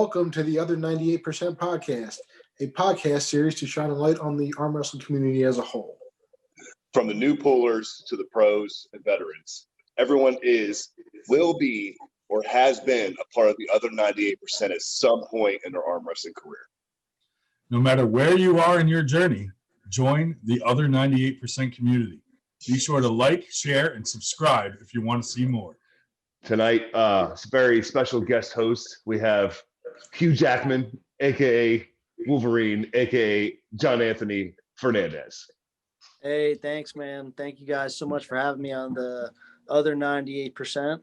welcome to the Other 98% podcast, a podcast series to shine a light on the arm wrestling community as a whole. From the new pullers to the pros and veterans, everyone is, will be, or has been a part of the Other 98% at some point in their arm wrestling career. No matter where you are in your journey, join the Other 98% community. Be sure to like, share, and subscribe if you want to see more. Tonight, very special guest host. We have Hugh Jackman, a.k.a. Wolverine, a.k.a. John Anthony Fernandez. Hey, thanks, man. Thank you guys so much for having me on the Other 98%.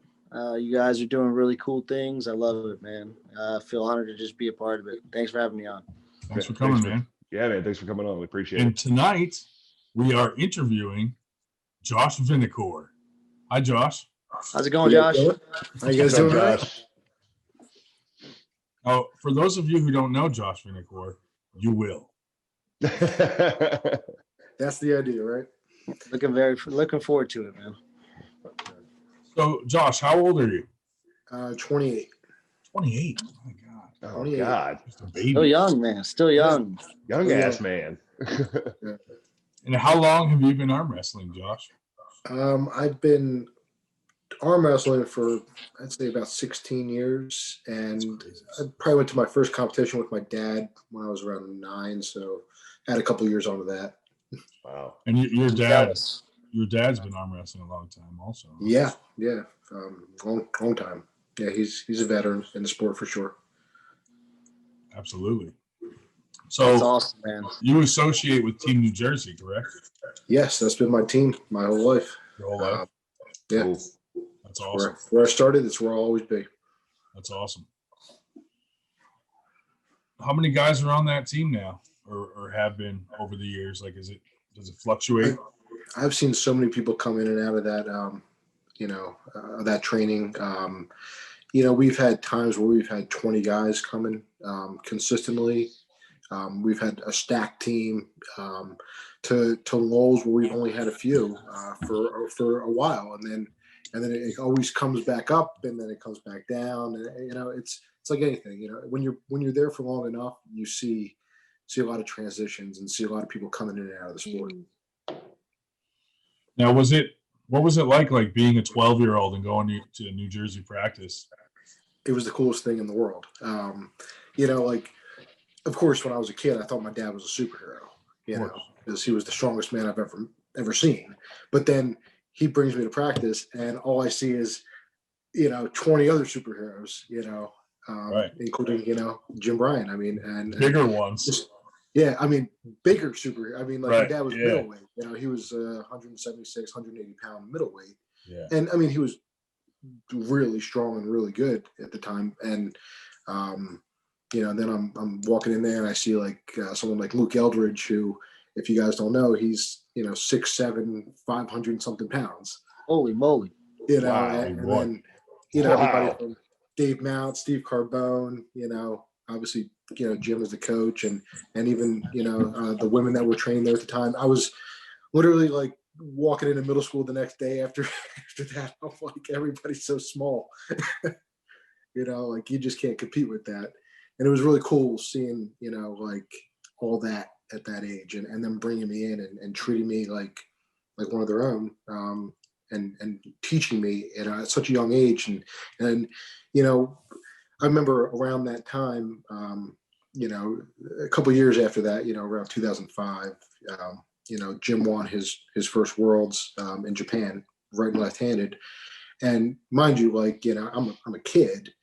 You guys are doing really cool things. I love it, man. I feel honored to just be a part of it. Thanks for having me on. Thanks for coming, man. Yeah, man. Thanks for coming on. We appreciate it. And tonight, we are interviewing Josh Vinikoor. Hi, Josh. How's it going, Josh? How you guys doing, Josh? Oh, for those of you who don't know Josh Vinikoor, you will. That's the idea, right? Looking forward to it, man. So, Josh, how old are you? 28. 28. Oh, my God. Oh, 28. God. Just a baby. Still young, man. Still young. Young ass man. And how long have you been arm wrestling, Josh? I've been arm wrestling for, I'd say, about 16 years. And I probably went to my first competition with my dad when I was around 9. So I had a couple years onto that. Wow. And your dad's been arm wrestling a long time also. Yeah. Long time. Yeah, he's a veteran in the sport for sure. Absolutely. That's So awesome, man. you associate with Team New Jersey, correct? Yes, that's been my team my whole life. Your whole life? Yeah. Cool. That's awesome. Where I started, it's where I'll always be. That's awesome. How many guys are on that team now or have been over the years? Like, does it fluctuate? I've seen so many people come in and out of that, that training. We've had times where we've had 20 guys coming consistently. We've had a stacked team to lulls where we've only had a few for a while, and then it always comes back up, and then it comes back down. And it's like anything. When you're there for long enough, you see a lot of transitions and see a lot of people coming in and out of the sport. Now, what was it like being a 12-year-old and going to New Jersey practice? It was the coolest thing in the world. Of course, when I was a kid, I thought my dad was a superhero, because he was the strongest man I've ever seen. But then he brings me to practice, and all I see is, 20 other superheroes, Right. including, Jim Bryan. I mean, and Bigger ones. Bigger superhero. I mean, Right, my dad was yeah. middleweight. He was 176, 180 pound middleweight. Yeah. And I mean, he was really strong and really good at the time. And, then I'm walking in there and I see someone like Luke Eldridge, who, if you guys don't know, he's, 6'7", 500 something pounds. Holy moly. Wow, And boy. then, everybody from Dave Mount, Steve Carbone, obviously, Jim was the coach, and even, the women that were training there at the time. I was literally walking into middle school the next day after that. I'm like, everybody's so small, you just can't compete with that. And it was really cool seeing, all that at that age, and them bringing me in and treating me like one of their own, and teaching me at such a young age. And I remember around that time, a couple of years after that, around 2005, Jim won his first Worlds in Japan, right and left-handed. And mind you, I'm a kid,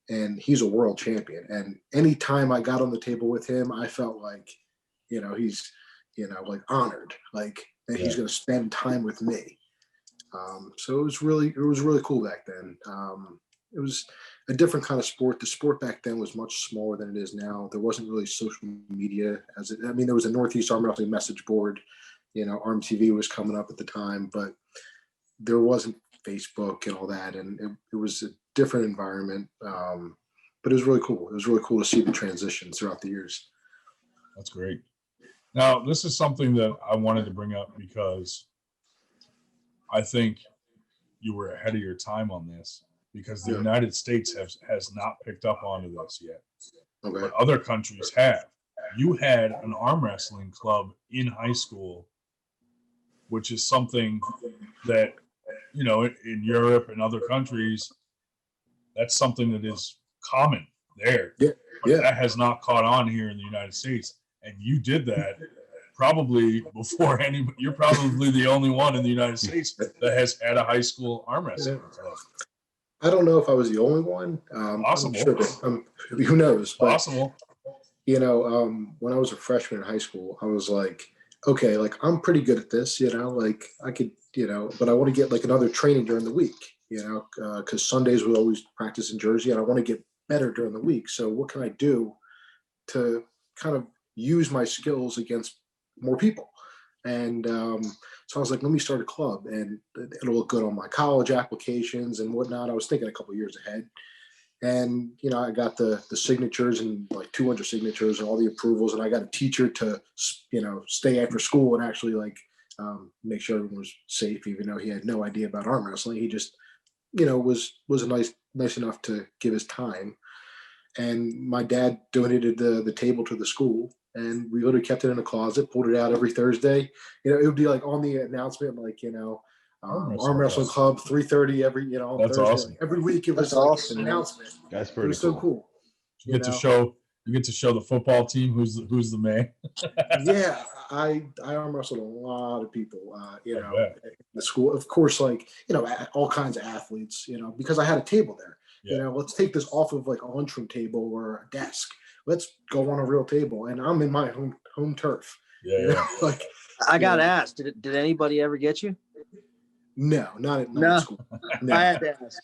and he's a world champion. And anytime I got on the table with him, I felt like, he's, honored, that he's going to spend time with me. So it was really cool back then. It was a different kind of sport. The sport back then was much smaller than it is now. There wasn't really social media there was a Northeast Arm Wrestling message board, ARMTV was coming up at the time, but there wasn't Facebook and all that. And it was a different environment. But it was really cool. It was really cool to see the transitions throughout the years. That's great. Now, this is something that I wanted to bring up because I think you were ahead of your time on this, because the United States has not picked up onto this yet. Okay. but other countries have. You had an arm wrestling club in high school, which is something that, you know, in Europe and other countries, that's something that is common there. Yeah. But Yeah. that has not caught on here in the United States. And you did that probably before anybody. You're probably the only one in the United States that has had a high school arm wrestling club. I don't know if I was the only one. Possible. I'm sure that, who knows? But, Possible. you know, when I was a freshman in high school, I was like, okay, like I'm pretty good at this, you know, like I could, you know, but I want to get like another training during the week, you know, because Sundays we always practice in Jersey and I want to get better during the week. So what can I do to kind of use my skills against more people? And so I was like, let me start a club and it'll look good on my college applications and whatnot. I was thinking a couple of years ahead. And, you know, I got the signatures and like 200 signatures and all the approvals. And I got a teacher to, you know, stay after school and actually like make sure everyone was safe, even though he had no idea about arm wrestling. He just, you know, was nice enough to give his time. And my dad donated the table to the school. And we literally kept it in a closet, pulled it out every Thursday. You know, it would be like on the announcement, like, you know, Arm Wrestling Club, 3:30 every, you know, That's Thursday. awesome. Every week it was That's like awesome, an man. announcement. That's It pretty was cool. so cool. You get to show the football team who's the man. Yeah, I arm wrestled a lot of people, you I know, bet. at the school. Of course, like, you know, all kinds of athletes, you know, because I had a table there. Yeah. You know, let's take this off of like a lunchroom table or a desk. Let's go on a real table. And I'm in my home turf. Yeah, You know? yeah. Like, I got asked, did anybody ever get you? no, not No. at school. No. I had to ask.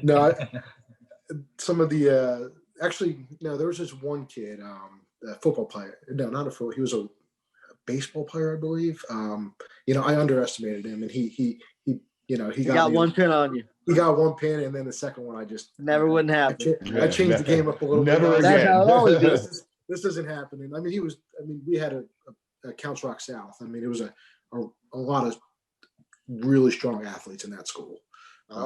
No, some of the actually no, there was this one kid, a football player. No, not a football. He was a baseball player, I believe. You know, I underestimated him, and he you know, he got one pin on you. He got one pin, and then the second one, I just Never wouldn't happen. I changed the game up a little Never bit. That's again. how it always is. This isn't happening. I mean, we had a Counts Rock South. I mean, it was a lot of really strong athletes in that school.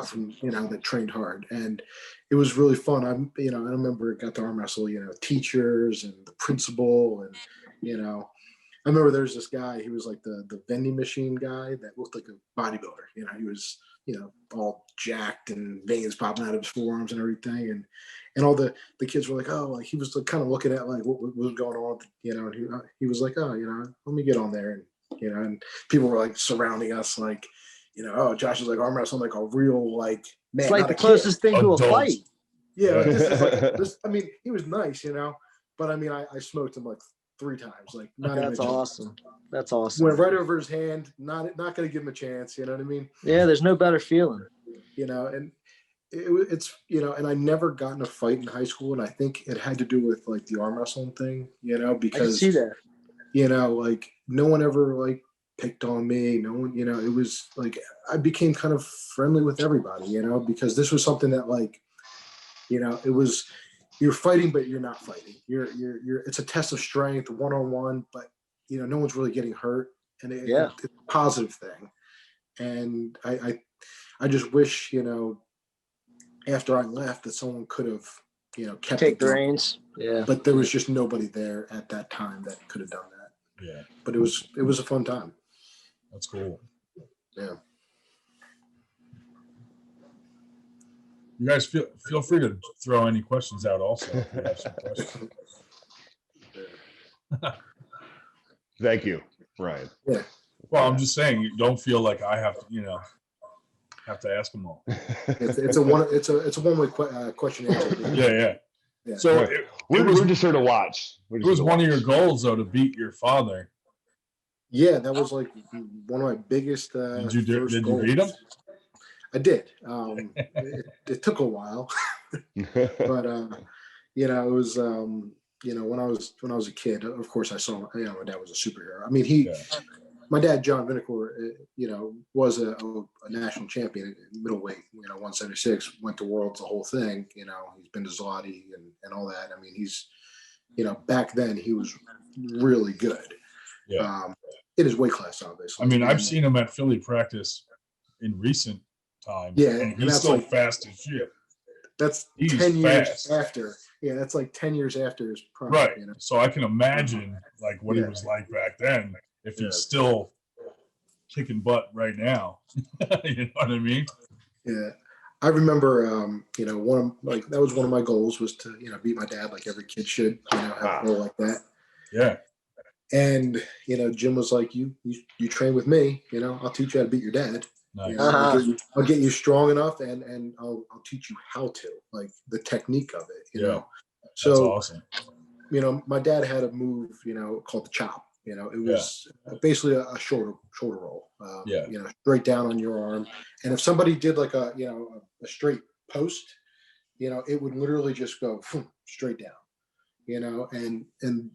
From, you know, that trained hard, and it was really fun. You know, I remember got to arm wrestle, you know, teachers and the principal, and, you know, I remember there's this guy, he was like the vending machine guy that looked like a bodybuilder. You know, he was, you know, all jacked and veins popping out of his forearms and everything, and all the kids were like, oh, like he was like kind of looking at like what was going on, you know, and he was like, oh, you know, let me get on there, and, you know, and people were like surrounding us, like, you know, oh, Josh is like arm wrestling like a real like man. It's like the closest thing to a fight. Yeah, like, this is like this. I mean, he was nice, you know, but I mean, I smoked him like 3 times. Like, not That's even awesome. That's awesome. Went right over his hand. Not going to give him a chance. You know what I mean? Yeah, there's no better feeling. You know, and it's, you know, and I never got in a fight in high school, and I think it had to do with like the arm wrestling thing. You know, because I can see that. You know, like no one ever like picked on me. No one, you know, it was like I became kind of friendly with everybody, you know, because this was something that like, you know, it was you're fighting, but you're not fighting. You're it's a test of strength, one-on-one, but you know, no one's really getting hurt, and it's a positive thing. And I just wish, you know, after I left that someone could have, you know, kept Take the reins. Yeah. But there was just nobody there at that time that could have done that. Yeah. But it was a fun time. That's cool. Yeah. You guys feel free to throw any questions out also if you have some questions. Thank you, Bryan. Yeah. Well, I'm just saying, you don't feel like I have to, you know, have to ask them all. It's a one-way question answer. Yeah. So we're just here to watch. It was one of your goals, though, to beat your father. Yeah, that was like one of my biggest. Did you goals. beat him? I did. It took a while, but you know, it was you know, when I was a kid, of course I saw, you know, my dad was a superhero. I mean, my dad, Josh Vinikoor, you know, was a national champion in middleweight, you know, 176, went to Worlds, the whole thing, you know, he's been to Zloty and all that. I mean, he's, you know, back then he was really good. Yeah. In his weight class, obviously. I mean, I've seen him at Philly practice in recent times. Yeah. And he's still like, fast as shit. That's he's 10 years fast. after yeah, that's like 10 years after his prime. Right. You know? So I can imagine like what he Yeah. was like back then if Yeah. he's still kicking butt right now. You know what I mean? Yeah. I remember, you know, that was one of my goals was to, you know, beat my dad like every kid should, you know, have a goal like that. Yeah. And, you know, Jim was like, you train with me, you know, I'll teach you how to beat your dad. Nice. You know, I'll get you strong enough and I'll teach you how to, like the technique of it, you know. So that's awesome. You know, my dad had a move, you know, called the chop. You know, it was basically a shoulder roll. You know, straight down on your arm. And if somebody did like a straight post, you know, it would literally just go straight down. You know, and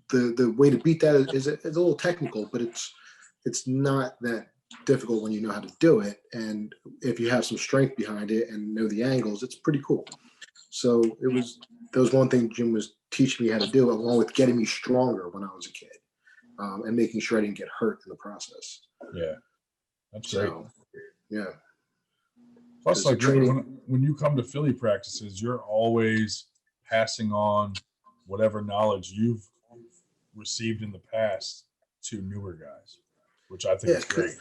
the way to beat that is it's a little technical, but it's not that difficult when you know how to do it. And if you have some strength behind it and know the angles, it's pretty cool. So that was one thing Jim was teaching me how to do, along with getting me stronger when I was a kid, and making sure I didn't get hurt in the process. Yeah, that's great. So, yeah. Plus, like when you come to Philly practices, you're always passing on whatever knowledge you've received in the past to newer guys, which I think is great.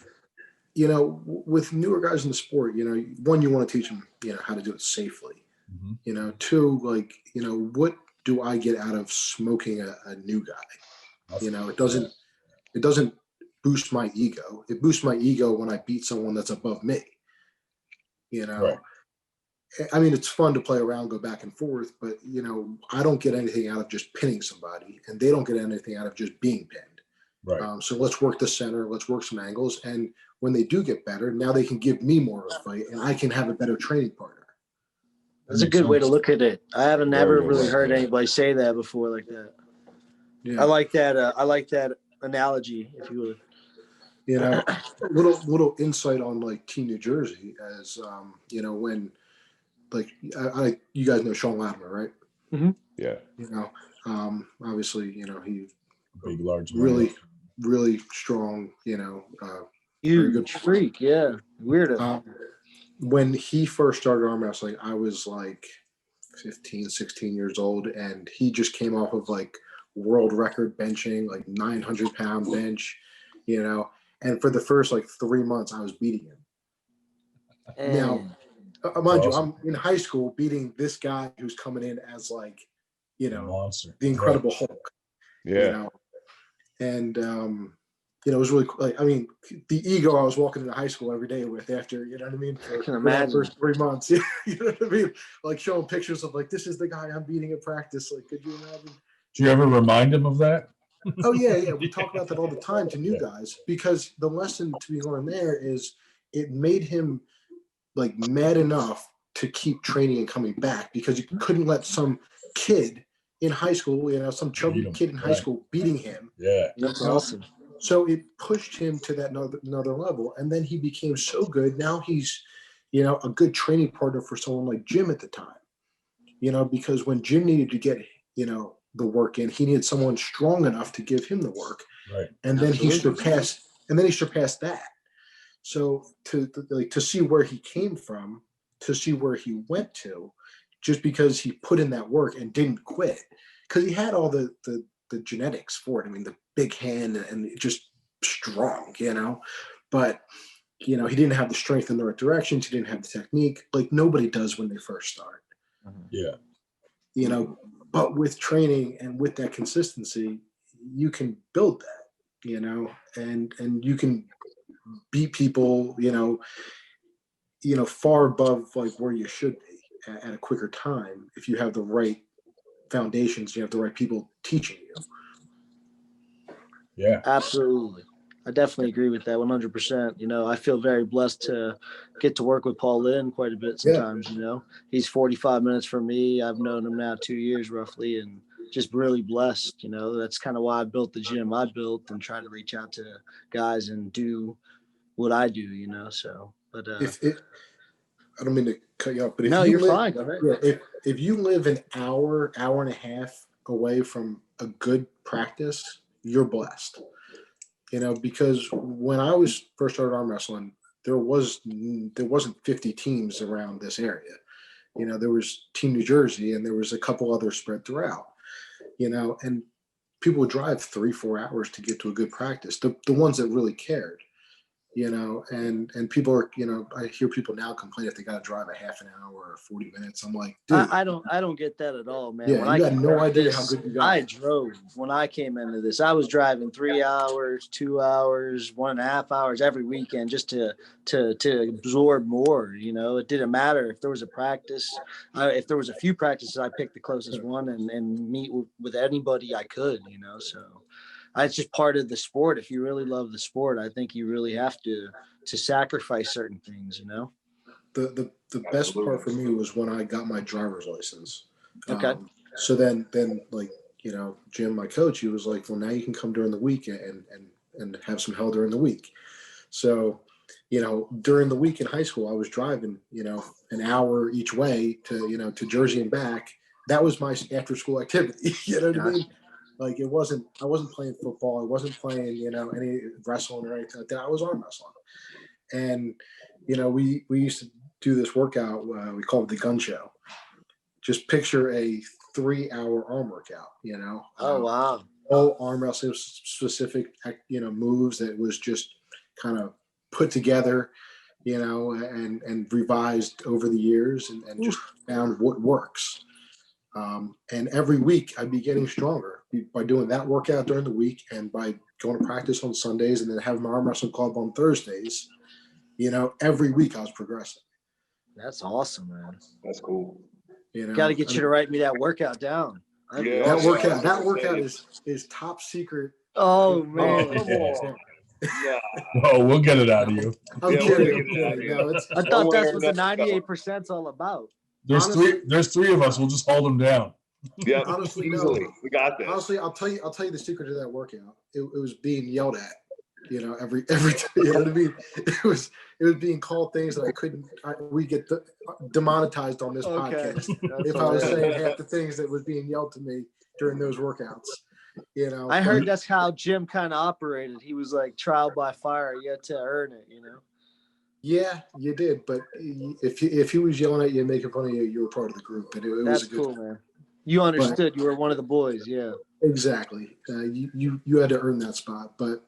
You know, with newer guys in the sport, you know, one, you want to teach them, you know, how to do it safely. Mm-hmm. You know, two, like, you know, what do I get out of smoking a new guy? You know, it doesn't boost my ego. It boosts my ego when I beat someone that's above me. You know, right. I mean, it's fun to play around, go back and forth, but, you know, I don't get anything out of just pinning somebody, and they don't get anything out of just being pinned. Right. So let's work the center, let's work some angles. And when they do get better, now they can give me more of a fight, and I can have a better training partner. That's a good way to look at it. I haven't never really heard anybody say that before like that. Yeah. I like that analogy, if you would. You know, little insight on like Team New Jersey, as you know, when like you guys know Sean Latimer, right? Mm-hmm. Yeah. You know, obviously, you know, he big, large, really strong. You know, huge good freak. Yeah, weirdo. When he first started arm wrestling, I was like 15, 16 years old, and he just came off of like world record benching, like 900-pound bench, you know. And for the first like 3 months, I was beating him. Now, mind you, I'm in high school beating this guy who's coming in as like, you know, monster. The Incredible Hulk. Yeah. You know, and you know, it was really cool. Like, I mean, the ego I was walking into high school every day with after, you know what I mean? For that first 3 months, you know what I mean? Like showing pictures of like, this is the guy I'm beating at practice. Like, could you imagine? Do you ever remind him of that? Oh yeah. We talk about that all the time to new guys, because the lesson to be learned there is it made him like mad enough to keep training and coming back, because you couldn't let some kid in high school, you know, some chubby kid in high school beating him. Yeah. That's awesome. So it pushed him to that another level. And then he became so good. Now he's, you know, a good training partner for someone like Jim at the time, you know, because when Jim needed to get, you know, the work in, he needed someone strong enough to give him the work. Right. And then he surpassed that. So to see where he came from, to see where he went to, just because he put in that work and didn't quit, because he had all the genetics for it. I mean, the big hand and just strong, you know, but, you know, he didn't have the strength in the right directions. He didn't have the technique like nobody does when they first start. Yeah. You know, but with training and with that consistency, you can build that, you know, and you can beat people, you know, far above like where you should be at a quicker time if you have the right foundations, you have the right people teaching you. Yeah, absolutely. I definitely agree with that 100%. You know, I feel very blessed to get to work with Paul Lynn quite a bit sometimes. You know, he's 45 minutes from me. I've known him now 2 years roughly, and just really blessed. You know, that's kind of why I built the gym I built and try to reach out to guys and do what I do, you know. So, but I don't mean to cut you off, but if no, you're fine. Go ahead. Yeah, if you live an hour and a half away from a good practice, you're blessed. You know, because when I was first started arm wrestling, there wasn't 50 teams around this area. You know, there was Team New Jersey, and there was a couple others spread throughout. You know, and people would drive 3-4 hours to get to a good practice. The ones that really cared. You know, and people are, you know, I hear people now complain if they got to drive a half an hour or 40 minutes. I'm like, dude, I don't get that at all, man. yeah, When you I got no idea how good you got. I drove when I came into this. I was driving 3 hours, 2 hours, 1.5 hours every weekend just to absorb more. You know, it didn't matter if there was a practice. If there was a few practices, I picked the closest one and meet with anybody I could. You know, so. It's just part of the sport. If you really love the sport, I think you really have to sacrifice certain things, you know? The best part for me was when I got my driver's license. Okay. So then like, you know, Jim, my coach, he was like, well, now you can come during the week and have some hell during the week. So, you know, during the week in high school, I was driving, you know, an hour each way to, you know, to Jersey and back. That was my after school activity. You know what I mean? Like I wasn't playing football. I wasn't playing, you know, any wrestling or anything like that. I was arm wrestling. And, you know, we used to do this workout. We call it the gun show. Just picture a 3-hour arm workout, you know. Oh, wow. All arm wrestling specific, you know, moves that was just kind of put together, you know, and revised over the years and just found what works. And every week I'd be getting stronger by doing that workout during the week and by going to practice on Sundays and then having my arm wrestling club on Thursdays. You know, every week I was progressing. That's awesome, man. That's cool. You know, Got to get you to write me that workout down. Yeah. That workout is top secret. Oh, man. Oh, Come on. Yeah. Oh, we'll get it out of you. I'm Yeah, kidding. we're gonna get it out of you. I thought that's what the 98% is all about. There's Honestly- three of us. We'll just hold them down. Yeah, Honestly, easily. no. We got this. Honestly, I'll tell you the secret to that workout. It was being yelled at, you know, every time. You know what I mean? It was being called things that I couldn't. We get demonetized on this podcast if I was saying half the things that was being yelled to me during those workouts. You know, I heard that's how Jim kind of operated. He was like trial by fire. You had to earn it, you know? Yeah, you did. But if he was yelling at you and making fun of you, you were part of the group, and it That's was a good. cool, man. You understood. You were one of the boys. Yeah. Exactly. You had to earn that spot, but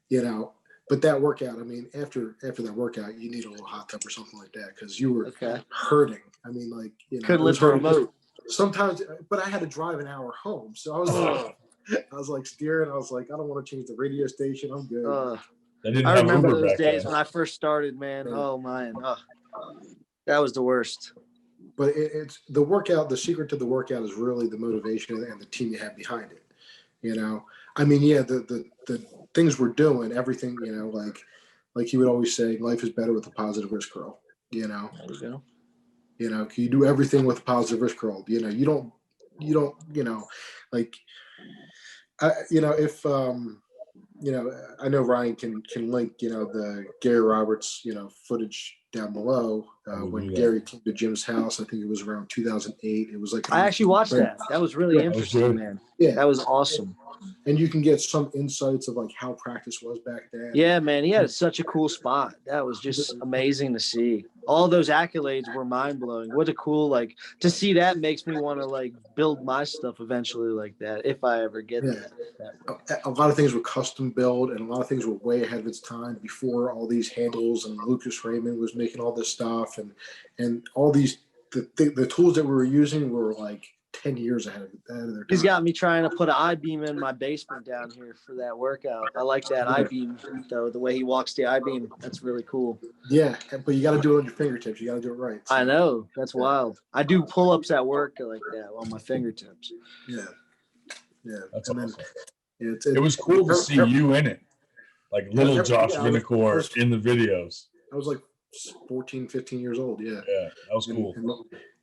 you know, but that workout. I mean, after that workout, you need a little hot tub or something like that because you were hurting. I mean, like you know, Couldn't lift the remote. Sometimes, but I had to drive an hour home, so I was like steering. I was like, I don't want to change the radio station. I'm good. I remember those days when I first started, man. Oh man, that was the worst. But it's the workout. The secret to the workout is really the motivation and the team you have behind it. You know, I mean, yeah, the things we're doing, everything. You know, like he would always say, life is better with a positive risk curl. You know, there we go. You know, you do everything with a positive risk curl. You know, you don't. You know, like, if you know, I know Ryan can link, you know, the Gary Roberts, you know, footage down below when Gary came to Jim's house. I think it was around 2008. It was like I actually watched that. That was really interesting, man. Yeah, that was awesome. And you can get some insights of like how practice was back then. Yeah, man, he had such a cool spot. That was just amazing to see. All those accolades were mind blowing. What a cool, like, to see that makes me want to like build my stuff eventually like that if I ever get that. A lot of things were custom built, and a lot of things were way ahead of its time before all these handles and Lucas Raymond was making all this stuff, and all these the tools that we were using were like 10 years ahead of their time. He's got me trying to put an I-beam in my basement down here for that workout. I like that I-beam, though, the way he walks the I-beam. That's really cool. Yeah, but you got to do it on your fingertips. You got to do it right. So. I know. That's wild. I do pull-ups at work like that on my fingertips. Yeah. That's and awesome. Then, it was cool to see you in it. Like little Josh Vinikoor in the videos. I was like 14, 15 years old. Yeah. Yeah, that was cool.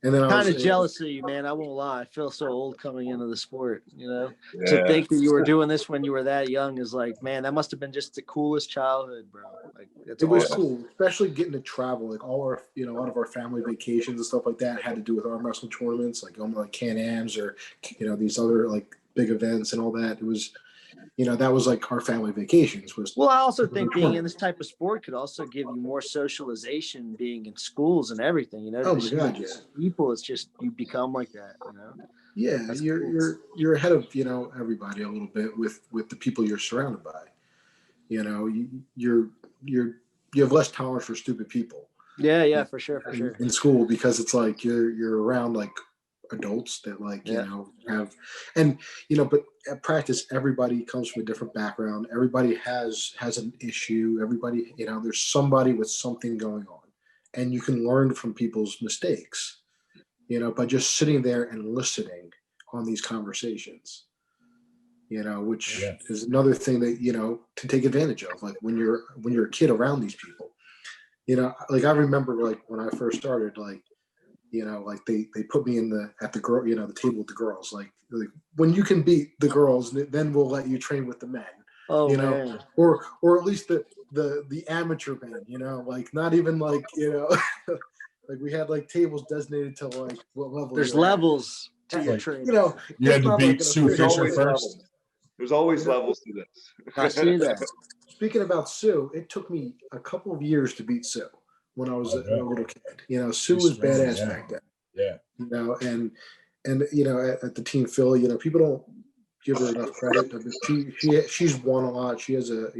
And then kind of jealous of you, man. I won't lie. I feel so old coming into the sport, you know. Yeah. To think that you were doing this when you were that young is like, man, that must have been just the coolest childhood, bro. Like it was cool, especially getting to travel. Like all our, you know, a lot of our family vacations and stuff like that had to do with arm wrestling tournaments, like going to like Can-Ams or, you know, these other like big events and all that. that was like our family vacations. Well, I also think being in this type of sport could also give you more socialization, being in schools and everything. Oh my just God, just people. It's just you become like that. Yeah, That's you're ahead of everybody a little bit with the people you're surrounded by. You're you have less tolerance for stupid people. Yeah, for sure. In school, because it's like you're around like adults that have, and but at practice everybody comes from a different background. Everybody has an issue. Everybody, there's somebody with something going on, and you can learn from people's mistakes, by just sitting there and listening on these conversations, which is another thing that, to take advantage of, like when you're a kid around these people, like I remember like when I first started, like, like they put me at the girl, the table with the girls, like when you can beat the girls, then we'll let you train with the men, Man. or at least the amateur men, like not even like, like we had like tables designated to like what level. There's levels to your Like, training. You had to beat like Sue Fisher first. There's always levels to this. I see that. Speaking about Sue, it took me a couple of years to beat Sue when I was a little kid. Sue was badass back then. Yeah. And at the Team Philly, people don't give her enough credit. She's won a lot. She has a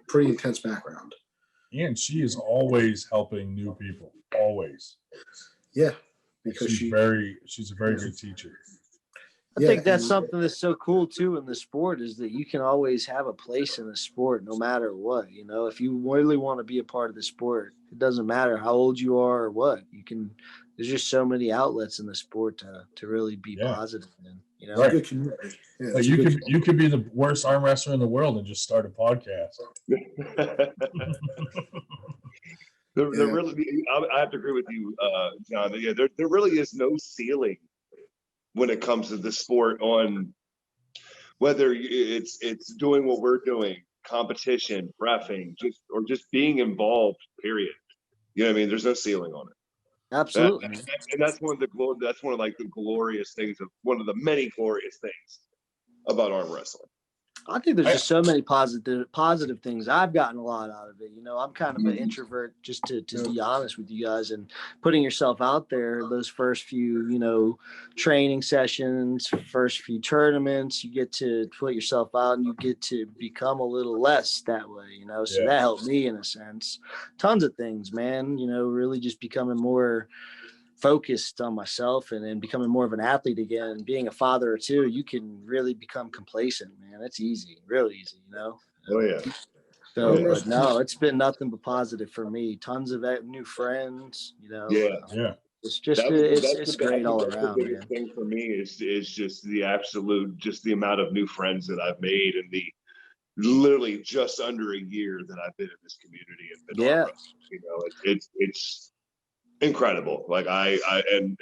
pretty intense background. And she is always helping new people. Always. Yeah. Because she's a very good teacher. I think that's something that's so cool too in the sport, is that you can always have a place in the sport no matter what. If you really want to be a part of the sport, it doesn't matter how old you are or what. There's just so many outlets in the sport to really be positive in. Right. Good community. Yeah, like you could be the worst arm wrestler in the world and just start a podcast. I have to agree with you, John. Yeah, there really is no ceiling when it comes to the sport, on whether it's doing what we're doing, competition, reffing, just being involved, period. You know what I mean? There's no ceiling on it. Absolutely. And that's one of the glorious things, of one of the many glorious things about arm wrestling. I think there's just so many positive things. I've gotten a lot out of it. I'm kind of an introvert, just to be honest with you guys, and putting yourself out there. Those first few, training sessions, first few tournaments, you get to put yourself out and you get to become a little less that way, So that helped me in a sense. Tons of things, man. Really just becoming more focused on myself and becoming more of an athlete again. Being a father or two, you can really become complacent, man. It's easy, real easy, Oh yeah. So, but no, it's been nothing but positive for me. Tons of new friends, Yeah. It's just it's great all around. The biggest thing for me is just the amount of new friends that I've made, and the literally just under a year that I've been in this community. And it's incredible. Like and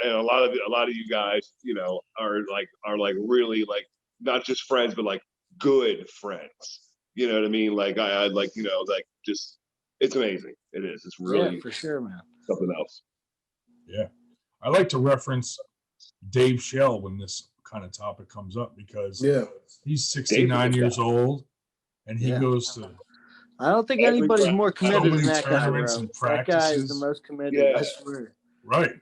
a lot of you guys, are really like not just friends, but like good friends. You know what I mean? Like I like, just, it's amazing. It is. It's really for sure, man. Something else. Yeah. I like to reference Dave Shell when this kind of topic comes up, because he's 69 years old and he goes to, I don't think anybody's more committed than that guy, bro. That guy is the most committed, I swear. Right.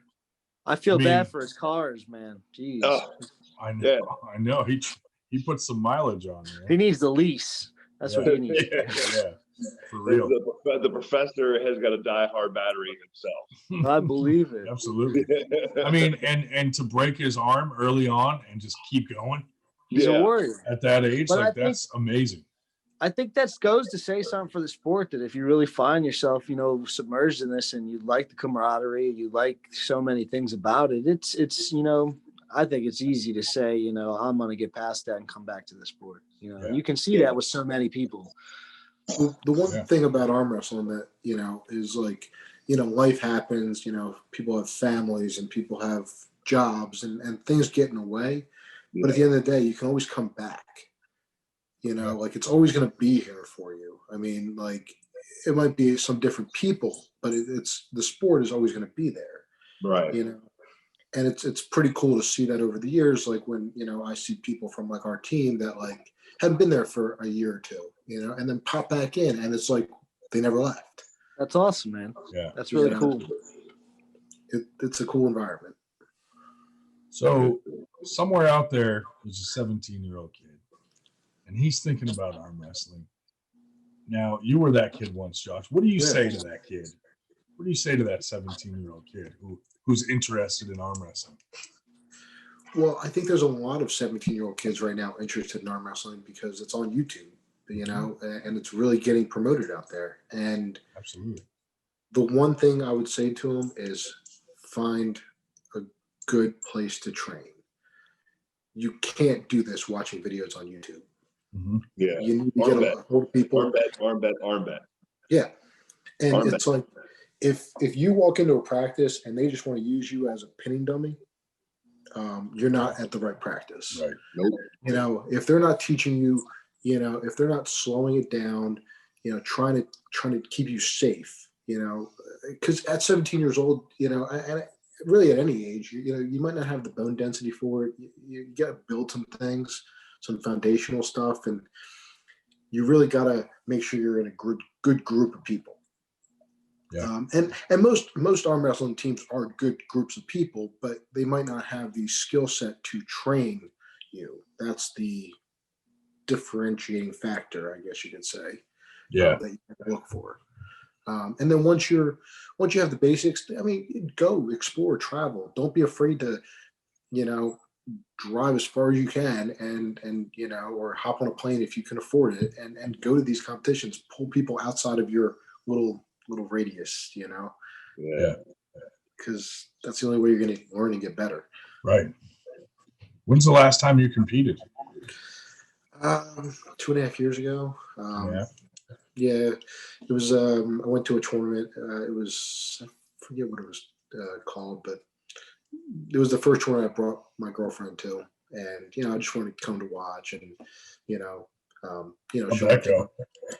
I feel bad for his cars, man. Jeez. I know. He put some mileage on there. He needs the lease. That's what he needs. Yeah. For real. The professor has got a die-hard battery himself. I believe it. Absolutely. I mean, and to break his arm early on and just keep going. He's a warrior. At that age, that's amazing. I think that goes to say something for the sport, that if you really find yourself, submerged in this, and you like the camaraderie, you like so many things about it, it's I think it's easy to say, I'm going to get past that and come back to the sport. You can see that with so many people. The one thing about arm wrestling that, is like, life happens, people have families and people have jobs and things get in the way. But at the end of the day, you can always come back. Like it's always going to be here for you. I mean, like it might be some different people, but it's the sport is always going to be there. Right. it's pretty cool to see that over the years. Like when, I see people from like our team that like haven't been there for a year or two, and then pop back in, and it's like they never left. That's awesome, man. Yeah. That's really cool. It's a cool environment. So somewhere out there, there's a 17-year-old kid, and he's thinking about arm wrestling. Now, you were that kid once, Josh. What do you say to that kid? What do you say to that 17-year-old kid who's interested in arm wrestling? Well, I think there's a lot of 17-year-old kids right now interested in arm wrestling because it's on YouTube, and it's really getting promoted out there. And absolutely, the one thing I would say to them is find a good place to train. You can't do this watching videos on YouTube. Mm-hmm. Yeah, you need to get a hold of people. Arm bet. Yeah, and Arm it's like if you walk into a practice and they just want to use you as a pinning dummy, you're not at the right practice. Right. Nope. If they're not teaching you, if they're not slowing it down, trying to keep you safe, because at 17 years old, and really at any age, you might not have the bone density for it. You got to build some things, some foundational stuff, and you really got to make sure you're in a good group of people. Yeah. And most arm wrestling teams are good groups of people, but they might not have the skill set to train you. That's the differentiating factor, I guess you could say. Yeah. That you look for. And then once you have the basics, I mean, go explore, travel. Don't be afraid to, drive as far as you can and or hop on a plane if you can afford it and go to these competitions. Pull people outside of your little radius, Yeah. Because that's the only way you're going to learn and get better. Right. When's the last time you competed? 2.5 years ago. Yeah. It was. I went to a tournament. It was, I forget what it was called, but it was the first tournament I brought my girlfriend to, and I just wanted to come to watch, and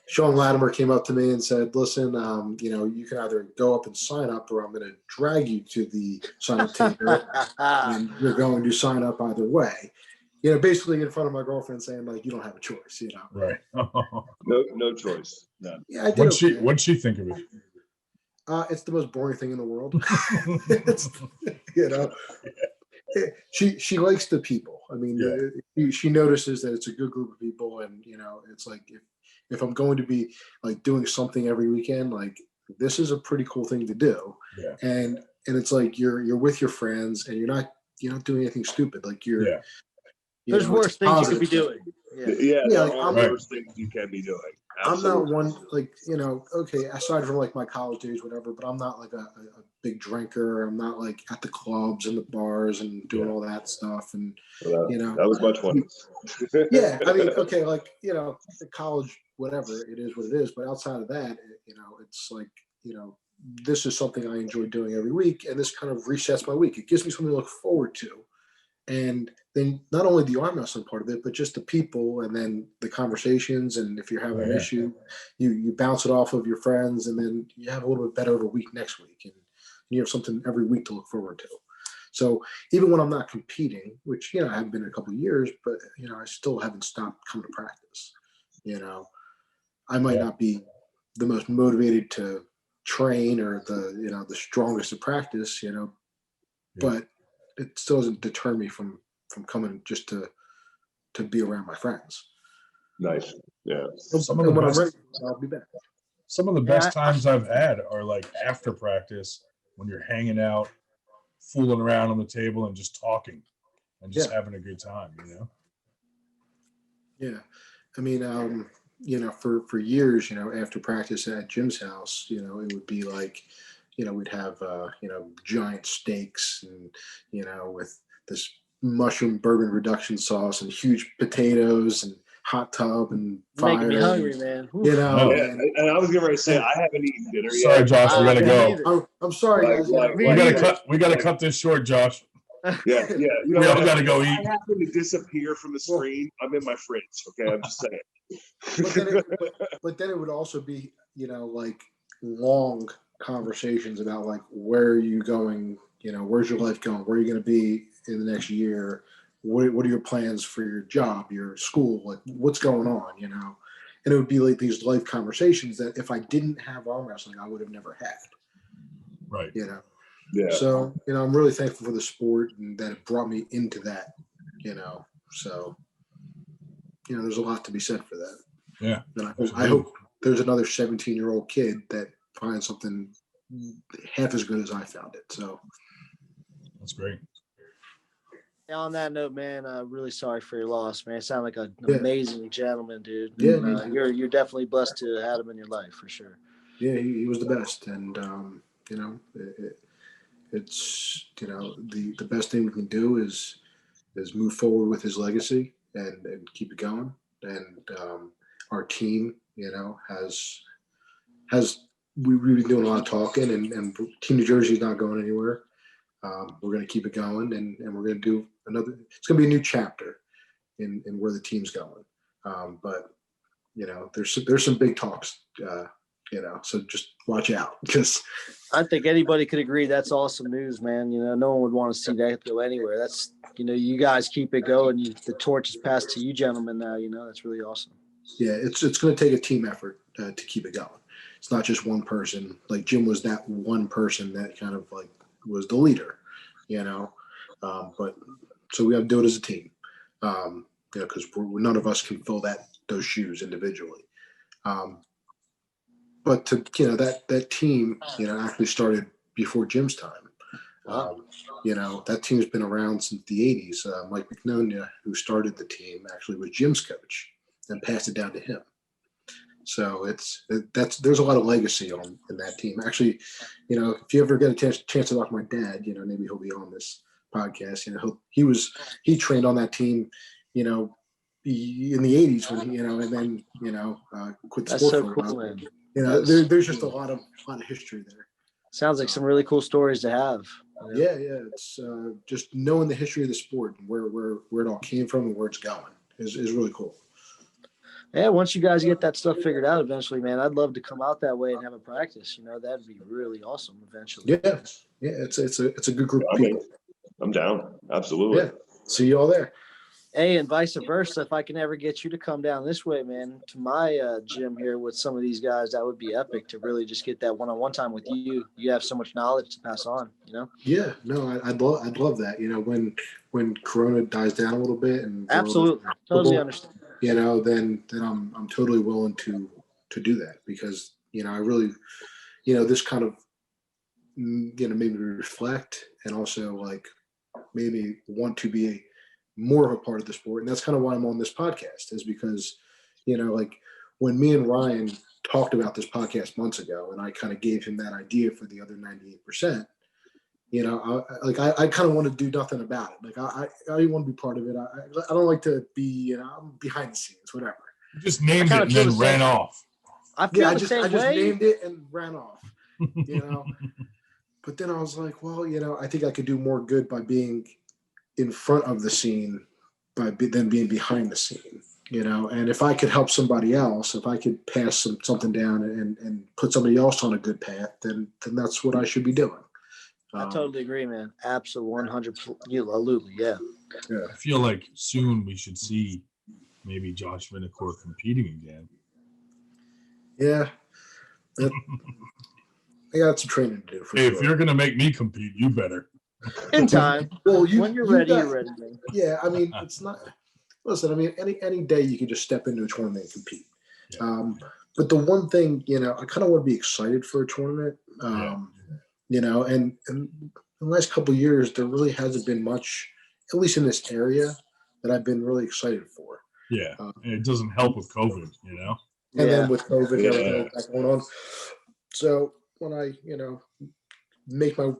Sean Latimer came up to me and said, "Listen, you can either go up and sign up, or I'm going to drag you to the sign up table, and you're going to sign up either way." Basically in front of my girlfriend, saying like, "You don't have a choice," Right. No choice. None. Yeah, I did. What'd she think of it? It's the most boring thing in the world. She likes the people. I mean, she notices that it's a good group of people, and it's like if I'm going to be like doing something every weekend, like this is a pretty cool thing to do. Yeah. And it's like you're with your friends, and you're not doing anything stupid. Like you're. There's worse things you could be doing. Yeah, there are like, worse things you can be doing. Absolutely. I'm not one like okay, aside from like my college days, whatever. But I'm not like a big drinker. I'm not like at the clubs and the bars and doing all that stuff. And that was my 20s. Yeah, I mean, okay, like the college, whatever it is, what it is. But outside of that, it's like this is something I enjoy doing every week, and this kind of resets my week. It gives me something to look forward to. And then not only the arm wrestling part of it, but just the people, and then the conversations. And if you're having an issue, you bounce it off of your friends, and then you have a little bit better of a week next week, and you have something every week to look forward to. So even when I'm not competing, which I haven't been in a couple of years, but I still haven't stopped coming to practice. I might not be the most motivated to train or the strongest to practice, but it still doesn't deter me from coming just to be around my friends. Nice. Yeah. When I'm ready, I'll be back. Some of the best times I've had are like after practice when you're hanging out, fooling around on the table and just talking and just having a good time, Yeah. I mean, for years, after practice at Jim's house, it would be like, we'd have, giant steaks and, with this mushroom bourbon reduction sauce and huge potatoes and hot tub and fire. Making me hungry, man. And I was getting ready to say, I haven't eaten dinner yet. Sorry, Josh, we gotta go. I'm sorry, guys. We gotta cut this short, Josh. Yeah. We all gotta go eat. I happen to disappear from the screen. I'm in my fridge. Okay, I'm just saying. But then it would also be, like long conversations about like where are you going where's your life going? Where are you going to be in the next year? What are your plans for your job, your school? Like, what's going on, And it would be like these life conversations that if I didn't have arm wrestling, I would have never had. Right. Yeah. So, I'm really thankful for the sport and that it brought me into that, So, there's a lot to be said for that. Yeah. And I hope there's another 17-year-old kid that finds something half as good as I found it. So that's great. On that note, man, really sorry for your loss, man. You sound like an amazing gentleman, dude. Yeah, you're definitely blessed to have him in your life for sure. Yeah, he was the best, and it's the best thing we can do is move forward with his legacy and keep it going. And our team, has we've been doing a lot of talking, and Team New Jersey is not going anywhere. We're going to keep it going, and we're going to do another. It's going to be a new chapter in where the team's going. But there's some big talks. So just watch out, because I think anybody could agree that's awesome news, man. No one would want to see that go anywhere. That's you guys keep it going. The torch is passed to you gentlemen now. That's really awesome. Yeah, it's going to take a team effort to keep it going. It's not just one person. Like Jim was that one person that kind of like was the leader, but so we have to do it as a team, because none of us can fill those shoes individually. But that team, actually started before Jim's time. Wow. That team's been around since the 80s. Mike McNonia, who started the team, actually was Jim's coach and passed it down to him. So there's a lot of legacy in that team. Actually, if you ever get a chance to talk to my dad, maybe he'll be on this podcast. He trained on that team, in the 80s when and then quit the That's sport so for a cool, while. man. There's just a lot of history there. Sounds like some really cool stories to have. Yeah. It's just knowing the history of the sport and where it all came from and where it's going is really cool. Yeah, once you guys get that stuff figured out eventually, man, I'd love to come out that way and have a practice. That'd be really awesome eventually. Yeah. It's a good group of people. I'm down. Absolutely. Yeah. See you all there. Hey, and vice versa. If I can ever get you to come down this way, man, to my gym here with some of these guys, that would be epic to really just get that one-on-one time with you. You have so much knowledge to pass on, Yeah, no, I'd love that. When Corona dies down a little bit and absolutely, totally understand. Then I'm totally willing to do that, because I really, this kind of made me reflect, and also like made me want to be more of a part of the sport. And that's kind of why I'm on this podcast, is because like when me and Ryan talked about this podcast months ago, and I kind of gave him that idea for the other 98%, I kind of want to do nothing about it. Like I want to be part of it. I don't like to be, I'm behind the scenes, whatever. You just named it and then ran off. I just named it and ran off, But then I was like, well, I think I could do more good by being in front of the scene than being behind the scene, and if I could help somebody else, if I could pass something down and put somebody else on a good path, then that's what I should be doing. I totally agree, man. Absolutely, 100%. Yeah. I feel like soon we should see maybe Josh Vinikoor competing again. Yeah. I got some training to do. Hey, if you're going to make me compete, you better. In time. Well, when you're ready, you're ready, man. Yeah, I mean, it's not. Listen, I mean, any day you can just step into a tournament and compete. Yeah. But the one thing, I kind of want to be excited for a tournament. And in the last couple of years, there really hasn't been much, at least in this area, that I've been really excited for. Yeah, and it doesn't help with COVID, And then with COVID, everything that's going on. So when I, make my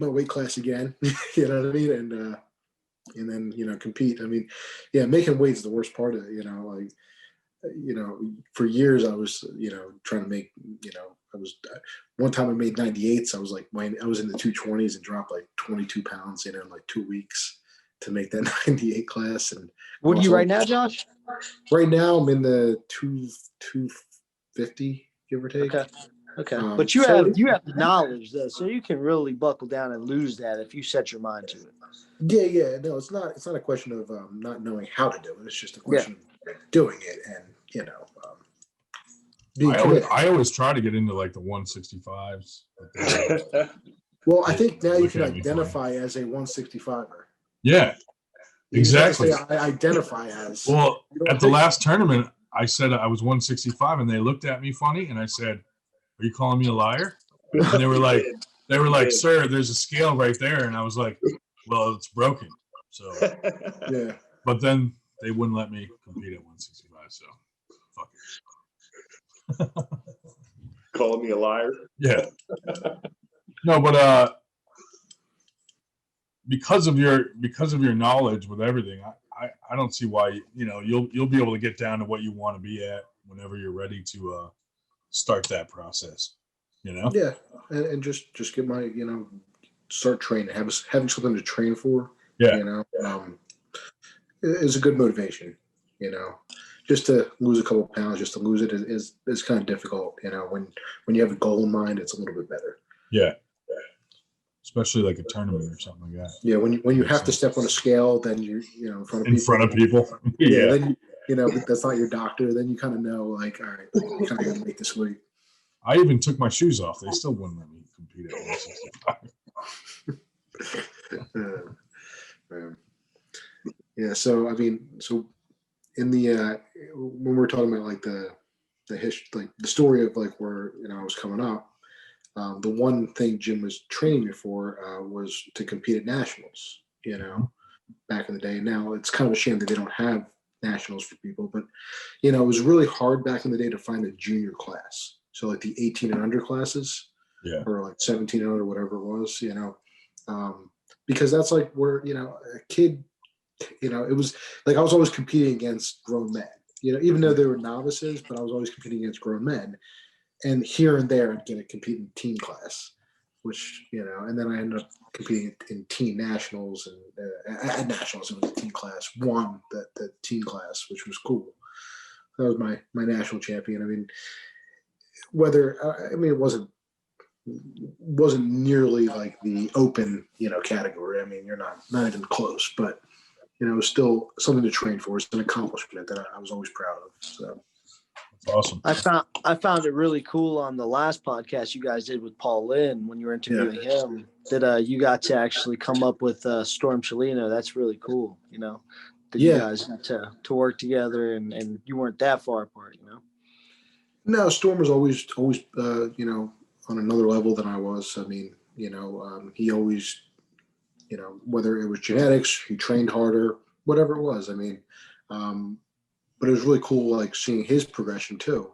weight class again, you know what I mean, and then compete. I mean, making weight is the worst part of it. For years I was trying to make one time I made 98s. I was in the 220s and dropped like 22 pounds in like 2 weeks to make that 98 class. And what are you right now, Josh? Right now I'm in the 250, give or take. Okay. Okay, but you have the knowledge though, so you can really buckle down and lose that if you set your mind to it. Yeah. No, it's not a question of not knowing how to do it. It's just a question of doing it, and being committed. I always try to get into like the 165s. Well, I think now you can identify as a 165er. Yeah, exactly. I identify as. Well, at the last tournament, I said I was 165, and they looked at me funny, and I said, "Are you calling me a liar?" And they were like, "Sir, there's a scale right there," and I was like, "Well, it's broken." So yeah. But then they wouldn't let me compete at 165, so fuck it. Calling me a liar? Yeah. No, but because of your knowledge with everything, I don't see why you'll be able to get down to what you want to be at whenever you're ready to start that process. Yeah, and just get my start training, having something to train for. Yeah. Is a good motivation. Just to lose a couple of pounds, just to lose it is kind of difficult. When you have a goal in mind, it's a little bit better. Yeah. Especially like a tournament or something like that. Yeah, when you have to step on a scale, then you're in front of people. Yeah. Then that's not your doctor. Then you kind of know, like, all right, I kind of got to make this weight. I even took my shoes off. They still wouldn't let me compete at 165. Yeah. So in the when we're talking about like the history, like the story of like where I was coming up. The one thing Jim was training me for was to compete at nationals, back in the day. Now it's kind of a shame that they don't have nationals for people, but it was really hard back in the day to find a junior class. So like the 18 and under classes, or like 17 and under, whatever it was, because that's like where, a kid, it was like I was always competing against grown men, even though they were novices, but I was always competing against grown men. And here and there, I'd get to compete in teen class, which, and then I ended up competing in teen nationals, and at nationals, it was a teen class, won the teen class, which was cool. That was my national champion. I mean, it wasn't nearly like the open, category. I mean, you're not even close, but, it was still something to train for. It's an accomplishment that I was always proud of. So. Awesome. I found it really cool on the last podcast you guys did with Paul Lynn when you were interviewing him that you got to actually come up with Storm Chelino. That's really cool, that you guys got to work together and you weren't that far apart, No, Storm was always on another level than I was. I mean, he always, whether it was genetics, he trained harder, whatever it was. I mean, but it was really cool, like seeing his progression too,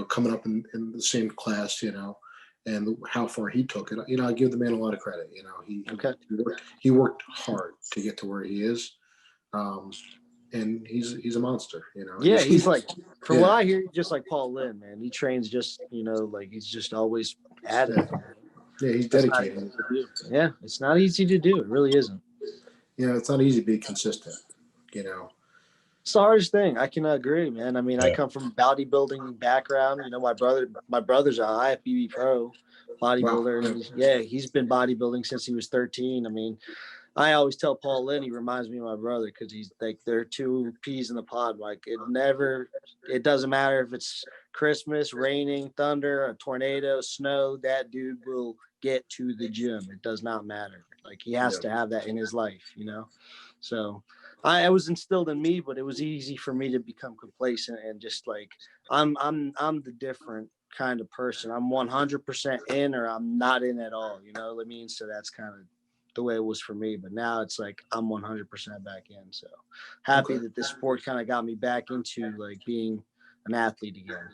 coming up in the same class, and how far he took it. I give the man a lot of credit. He worked hard to get to where he is, and he's a monster. Yeah, he's like, from what I hear, just like Paul Lynn, man. He trains just, like he's just always at it. Yeah, he's dedicated. Yeah, it's not easy to do. It really isn't. It's not easy to be consistent. It's the hardest thing. I can agree, man. I mean, I come from a bodybuilding background. My brother's a IFBB pro bodybuilder. Wow. And he's been bodybuilding since he was 13. I mean, I always tell Paul Lynn, he reminds me of my brother because he's like, they're two peas in the pod. Like it doesn't matter if it's Christmas, raining, thunder, a tornado, snow, that dude will get to the gym. It does not matter. Like he has to have that in his life, So I was instilled in me, but it was easy for me to become complacent and just like I'm the different kind of person. I'm 100% in or I'm not in at all. You know what I mean? So that's kind of the way it was for me. But now it's like I'm 100% back in. So happy that this sport kind of got me back into like being an athlete again.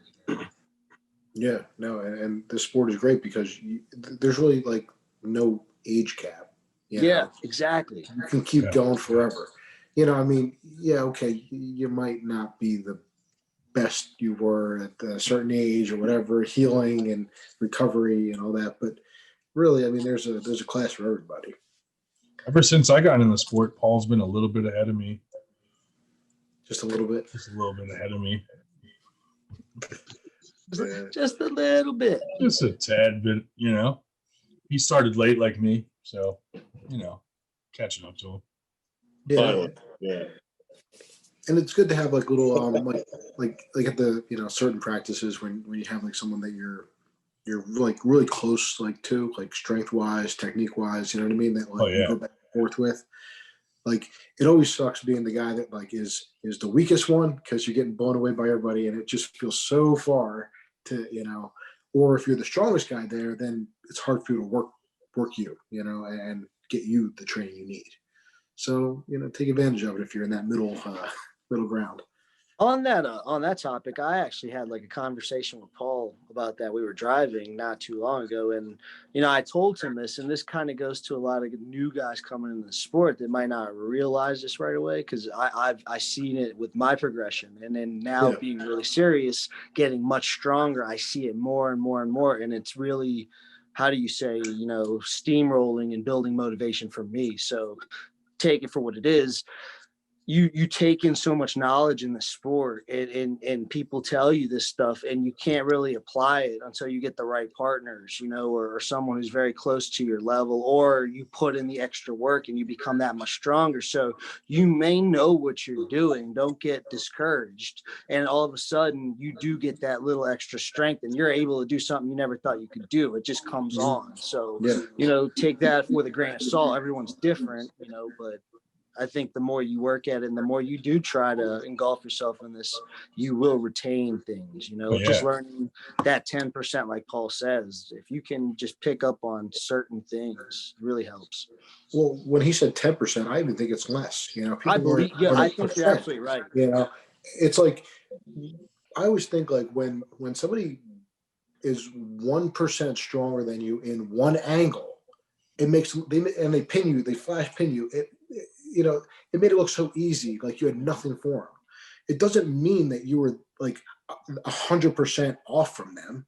Yeah, no, and the sport is great because there's really like no age cap. Exactly. You can keep going forever. I mean, okay, you might not be the best you were at a certain age or whatever, healing and recovery and all that, but really, I mean, there's a class for everybody. Ever since I got in the sport, Paul's been a little bit ahead of me. Just a little bit? Just a little bit ahead of me. Just a little bit. Just a tad bit, you know. He started late like me, so, you know, catching up to him. Finally. Yeah. And it's good to have like little like at the certain practices when you have like someone that you're like really close like to, like strength wise, technique wise, you know what I mean, that like you go back and forth with. Like it always sucks being the guy that like is the weakest one because you're getting blown away by everybody and it just feels so far to, or if you're the strongest guy there, then it's hard for you to work you, and get you the training you need. So, take advantage of it if you're in that middle ground. On that topic, I actually had like a conversation with Paul about that. We were driving not too long ago, and I told him this, and this kind of goes to a lot of new guys coming into the sport that might not realize this right away, because I've seen it with my progression, and then now being really serious, getting much stronger, I see it more and more and more, and it's really, how do you say, steamrolling and building motivation for me. So take it for what it is. You take in so much knowledge in the sport and people tell you this stuff and you can't really apply it until you get the right partners, or someone who's very close to your level, or you put in the extra work and you become that much stronger. So you may know what you're doing. Don't get discouraged. And all of a sudden you do get that little extra strength and you're able to do something you never thought you could do. It just comes on. So, take that with a grain of salt. Everyone's different, but I think the more you work at it and the more you do try to engulf yourself in this, you will retain things, just learning that 10%, like Paul says, if you can just pick up on certain things, it really helps. Well, when he said 10%, I even think it's less, people I believe, I think you're absolutely right. It's like, I always think like when somebody is 1% stronger than you in one angle, it makes they pin you, they flash pin you. It made it look so easy, like you had nothing for them. It doesn't mean that you were like 100% off from them.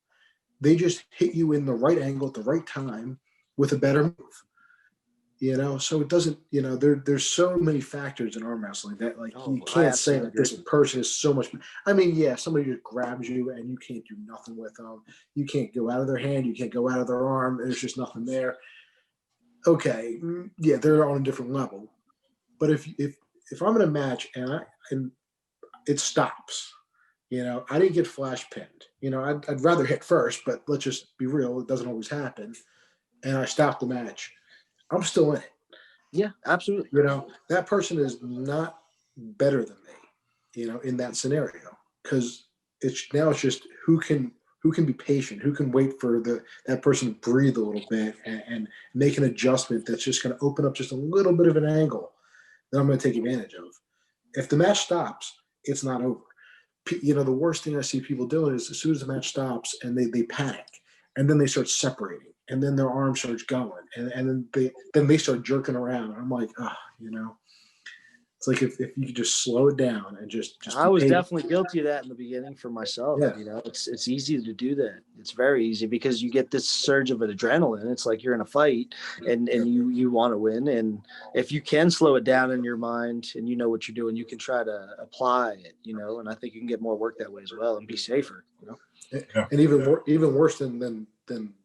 They just hit you in the right angle at the right time with a better move. So it doesn't, there's so many factors in arm wrestling that like you can't say that this person is so much. I mean, somebody just grabs you and you can't do nothing with them. You can't go out of their hand. You can't go out of their arm. There's just nothing there. Okay. Yeah, they're on a different level. But if I'm in a match and it stops, I didn't get flash pinned. I'd rather hit first, but let's just be real, it doesn't always happen. And I stop the match, I'm still in it. Yeah, absolutely. That person is not better than me, in that scenario, because it's just who can be patient, who can wait for that person to breathe a little bit and make an adjustment that's just going to open up just a little bit of an angle that I'm going to take advantage of. If the match stops, it's not over. The worst thing I see people doing is as soon as the match stops and they panic and then they start separating and then their arm starts going and then they start jerking around. I'm like, it's like if you could just slow it down and just I was definitely guilty of that in the beginning for myself. Yeah. It's easy to do that. It's very easy because you get this surge of adrenaline. It's like you're in a fight and you want to win. And if you can slow it down in your mind and you know what you're doing, you can try to apply it, and I think you can get more work that way as well and be safer, And even worse than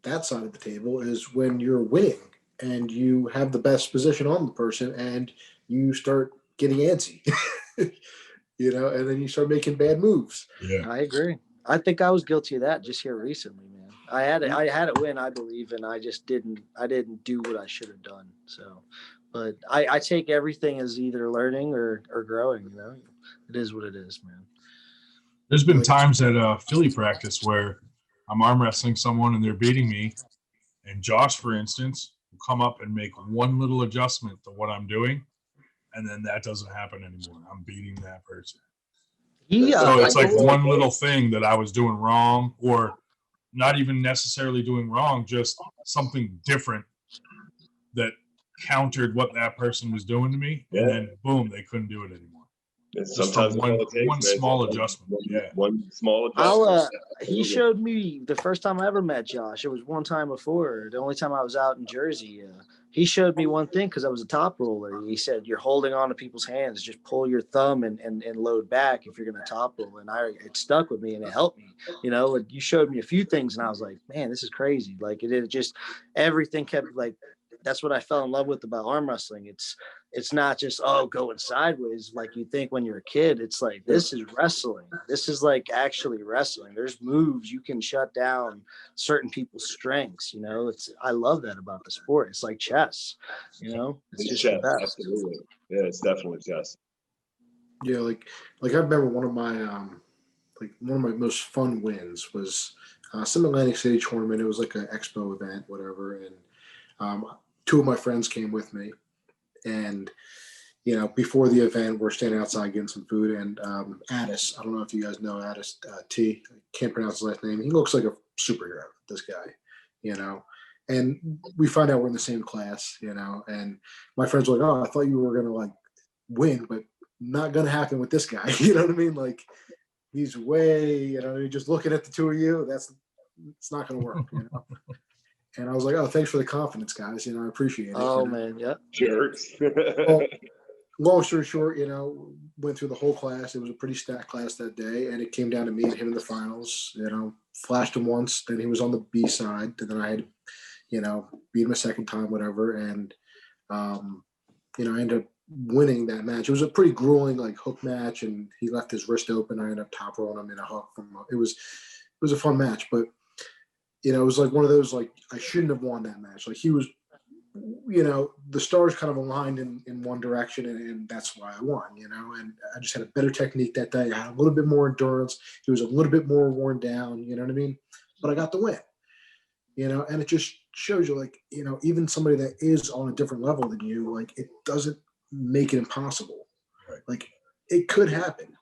that side of the table is when you're winning and you have the best position on the person and you start getting antsy, and then you start making bad moves. Yeah, I agree. I think I was guilty of that just here recently, man. I had it win, I believe, and I just didn't do what I should have done. So, but I take everything as either learning or growing, it is what it is, man. There's been times at Philly practice where I'm arm wrestling someone and they're beating me, and Josh, for instance, will come up and make one little adjustment to what I'm doing, and then that doesn't happen anymore. I'm beating that person. So it's like one little thing that I was doing wrong, or not even necessarily doing wrong, just something different that countered what that person was doing to me, and then boom, they couldn't do it anymore. Sometimes one small adjustment. One small adjustment. He showed me the first time I ever met Josh. It was one time before. The only time I was out in Jersey. he showed me one thing because I was a top roller. He said, you're holding on to people's hands. Just pull your thumb and load back if you're going to top roll. And it stuck with me and it helped me. You know, you showed me a few things and I was like, man, this is crazy. Like it just, everything kept like, that's what I fell in love with about arm wrestling. It's not just, going sideways like you think when you're a kid. It's like, this is wrestling. This is like actually wrestling. There's moves you can shut down certain people's strengths. You know, I love that about the sport. It's like chess. You know, it's just chess, the best. absolutely. Yeah, it's definitely chess. Yeah, like I remember one of my most fun wins was some Atlantic City tournament. It was like an expo event, whatever, and two of my friends came with me, and before the event, we're standing outside getting some food, and Addis, I don't know if you guys know Addis T. I can't pronounce his last name. He looks like a superhero, this guy, and we find out we're in the same class, and my friends were like, oh, I thought you were going to like win, but not going to happen with this guy. You know what I mean? Like he's way, just looking at the two of you, it's not going to work, And I was like, oh, thanks for the confidence, guys. I appreciate it. Oh, man. Yeah. Jerks. Well, long story short, went through the whole class. It was a pretty stacked class that day, and it came down to me and him in the finals. Flashed him once, then he was on the B side, and then I had, beat him a second time, whatever. And, I ended up winning that match. It was a pretty grueling, like, hook match, and he left his wrist open. I ended up top rolling him in a hook. It was a fun match, but it was like one of those, like, I shouldn't have won that match. Like, he was, the stars kind of aligned in one direction, and that's why I won, and I just had a better technique that day. I had a little bit more endurance. He was a little bit more worn down, you know what I mean? But I got the win, and it just shows you, like, even somebody that is on a different level than you, like, it doesn't make it impossible. Right. Like, it could happen,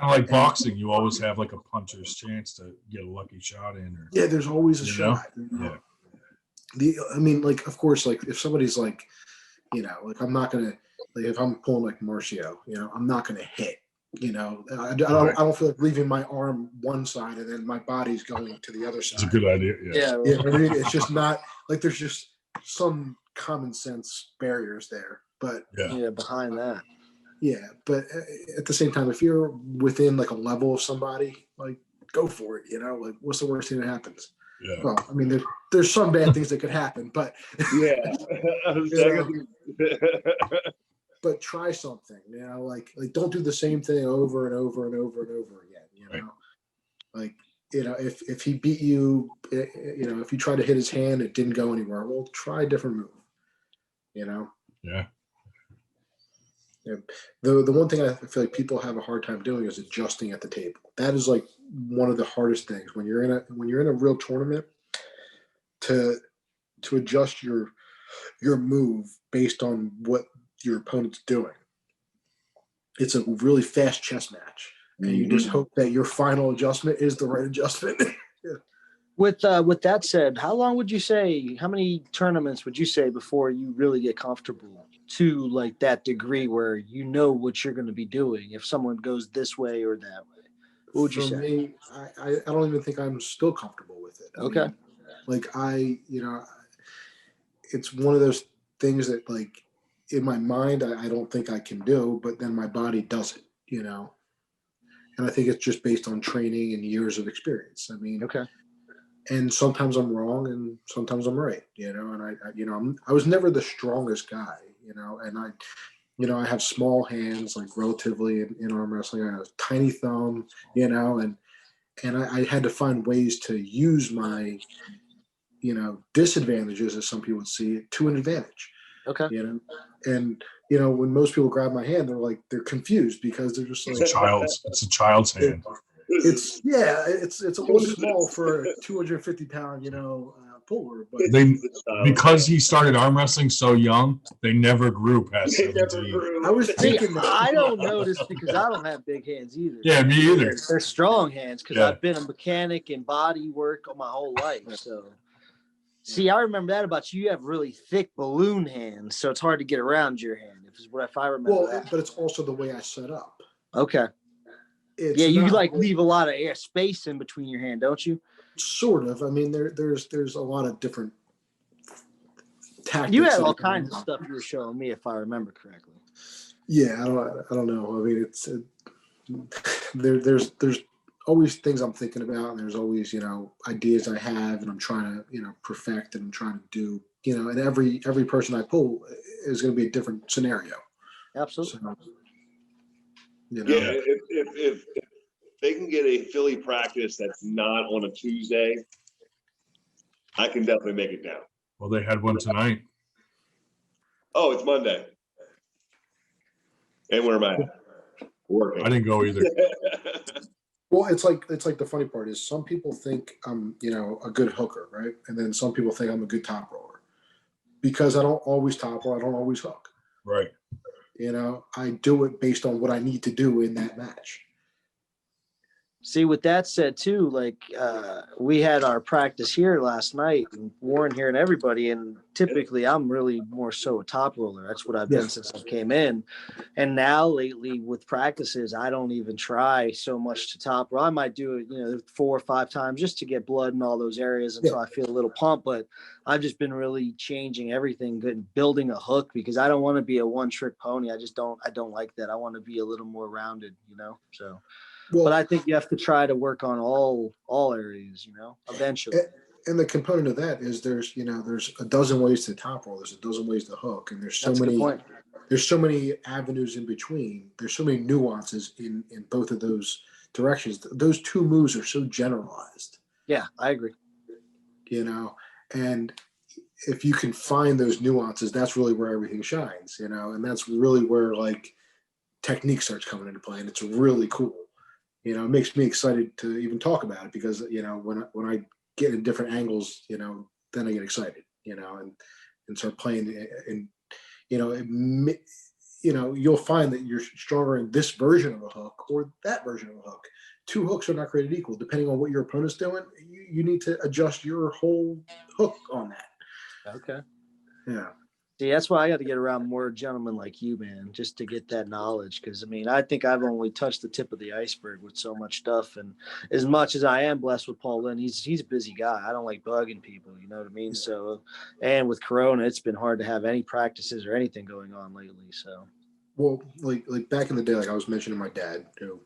Kind of like boxing, you always have like a puncher's chance to get a lucky shot in. Or, yeah, there's always a shot. Yeah. Like, of course, like if somebody's like, like I'm not gonna, like if I'm pulling like Marcio, I'm not gonna hit. I don't feel like leaving my arm one side and then my body's going to the other side. It's a good idea. Yeah. Yeah, I mean, it's just not like there's just some common sense barriers there, but Yeah. Behind that. yeah, but at the same time, if you're within like a level of somebody, like go for it. Like what's the worst thing that happens? Yeah. Well, I mean, there's some bad things that could happen, but Yeah. But try something, like don't do the same thing over and over and over and over again, Right. Like, if he beat you, if you try to hit his hand, it didn't go anywhere. Well, try a different move, Yeah. Yeah. The one thing I feel like people have a hard time doing is adjusting at the table. That is like one of the hardest things when you're in a real tournament to adjust your move based on what your opponent's doing. It's a really fast chess match, and you just hope that your final adjustment is the right adjustment. Yeah. With that said, how many tournaments would you say before you really get comfortable to like that degree where you know what you're going to be doing if someone goes this way or that way? What would you say? For me, I don't even think I'm still comfortable with it. Okay. It's one of those things that, like, in my mind, I don't think I can do, but then my body does it, and I think it's just based on training and years of experience. I mean, Okay. And sometimes I'm wrong and sometimes I'm right, and I was never the strongest guy, and I have small hands, like relatively in arm wrestling. I have a tiny thumb, and I had to find ways to use my, disadvantages, as some people would see it, to an advantage. Okay. And when most people grab my hand, they're confused because they're just like, It's a child's hand. it's a little small for a 250-pound, puller, but Because he started arm wrestling so young, they never grew past 17. I was thinking that. I don't notice because I don't have big hands either. Yeah, me either. They're strong hands because Yeah. I've been a mechanic and body work my whole life. So, see, I remember that about you. You have really thick balloon hands, so it's hard to get around your hand. If I remember that. But it's also the way I set up. Okay. It's Yeah, you not, like leave a lot of air space in between your hand, don't you? sort of. I mean, there's a lot of different tactics. You had all kinds of stuff you were showing me, if I remember correctly. Yeah, I don't know. I mean, there's always things I'm thinking about, and there's always, you know, ideas I have, and I'm trying to, you know, perfect, and I'm trying to do, you know, and every person I pull is going to be a different scenario. Absolutely. So, you know, Yeah, if they can get a Philly practice that's not on a Tuesday, I can definitely make it down. Well, they had one tonight. Oh, it's Monday. And where am I? Working. I didn't go either. well, it's like the funny part is some people think I'm, you know, a good hooker, right? And then some people think I'm a good top roller because I don't always top roll, I don't always hook. Right. You know, I do it based on what I need to do in that match. See, with that said, too, like we had our practice here last night, and Warren here and everybody, and typically I'm really more so a top roller. That's what I've been since I came in. And now lately with practices, I don't even try so much to top roll. I might do it, you know, 4 or 5 times just to get blood in all those areas until I feel a little pump. But I've just been really changing everything, good, building a hook because I don't want to be a one-trick pony. I don't like that. I want to be a little more rounded, you know, so. Well, but I think you have to try to work on all areas, you know, eventually. And the component of that is there's a dozen ways to top roll. There's a dozen ways to hook, and there's so many avenues in between. There's so many nuances in both of those directions. Those two moves are so generalized. Yeah, I agree. You know, and if you can find those nuances, that's really where everything shines. You know, and that's really where like technique starts coming into play, and it's really cool. You know, it makes me excited to even talk about it because, you know, when I get in different angles, you know, then I get excited, you know, and start playing. And, you know, you'll find that you're stronger in this version of a hook or that version of a hook. 2 hooks are not created equal. Depending on what your opponent's doing, you need to adjust your whole hook on that. Okay. Yeah. See, that's why I got to get around more gentlemen like you, man, just to get that knowledge. Because, I mean, I think I've only touched the tip of the iceberg with so much stuff. And as much as I am blessed with Paul Lynn, he's a busy guy. I don't like bugging people, you know what I mean? Yeah. So, and with Corona, it's been hard to have any practices or anything going on lately. So, well, like back in the day, like I was mentioning my dad, who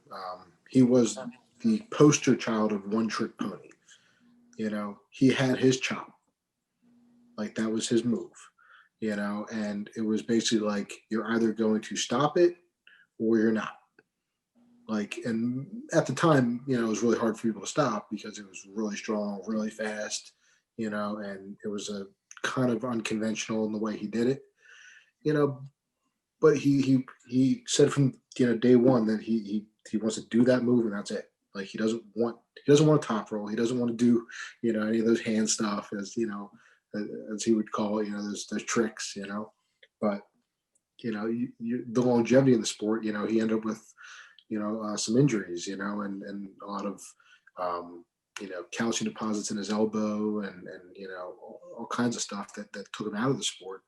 he was the poster child of one-trick pony. You know, he had his chop. Like that was his move. You know, and it was basically like you're either going to stop it or you're not. Like, and at the time, you know, it was really hard for people to stop because it was really strong, really fast, you know, and it was a kind of unconventional in the way he did it, you know. But he said from, you know, day one that he wants to do that move and that's it. Like he doesn't want a top roll. He doesn't want to do, you know, any of those hand stuff, as you know, as he would call it, you know, those tricks, you know. But you know, the longevity in the sport, you know, he ended up with, you know, some injuries, you know, and a lot of you know, calcium deposits in his elbow and you know, all kinds of stuff that took him out of the sport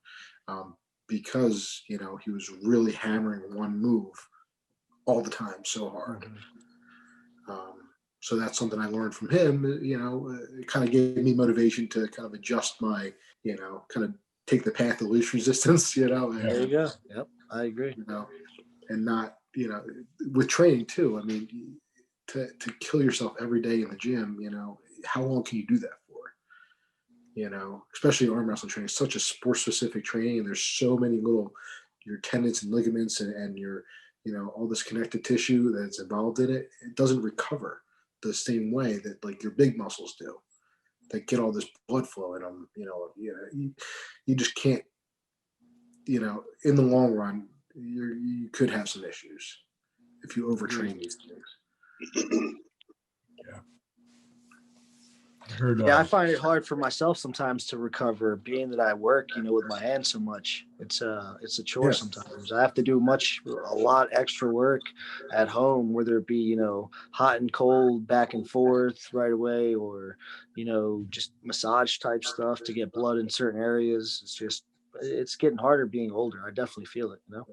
because, you know, he was really hammering one move all the time so hard. So that's something I learned from him. You know, it kind of gave me motivation to kind of adjust my, you know, kind of take the path of least resistance, you know. And, there you go. Yep, I agree. You know, and not, you know, with training too. I mean, to kill yourself every day in the gym, you know, how long can you do that for? You know, especially arm wrestling training, it's such a sport specific training, and there's so many little your tendons and ligaments and your, you know, all this connective tissue that's involved in it. It doesn't recover the same way that like your big muscles do, that get all this blood flow in them. You know, you just can't, you know, in the long run, you could have some issues if you overtrain these things. Yeah. I heard. Yeah, I find it hard for myself sometimes to recover, being that I work, you know, with my hands so much. It's a chore sometimes. I have to do a lot extra work at home, whether it be, you know, hot and cold, back and forth right away, or, you know, just massage type stuff to get blood in certain areas. It's getting harder being older. I definitely feel it, you know.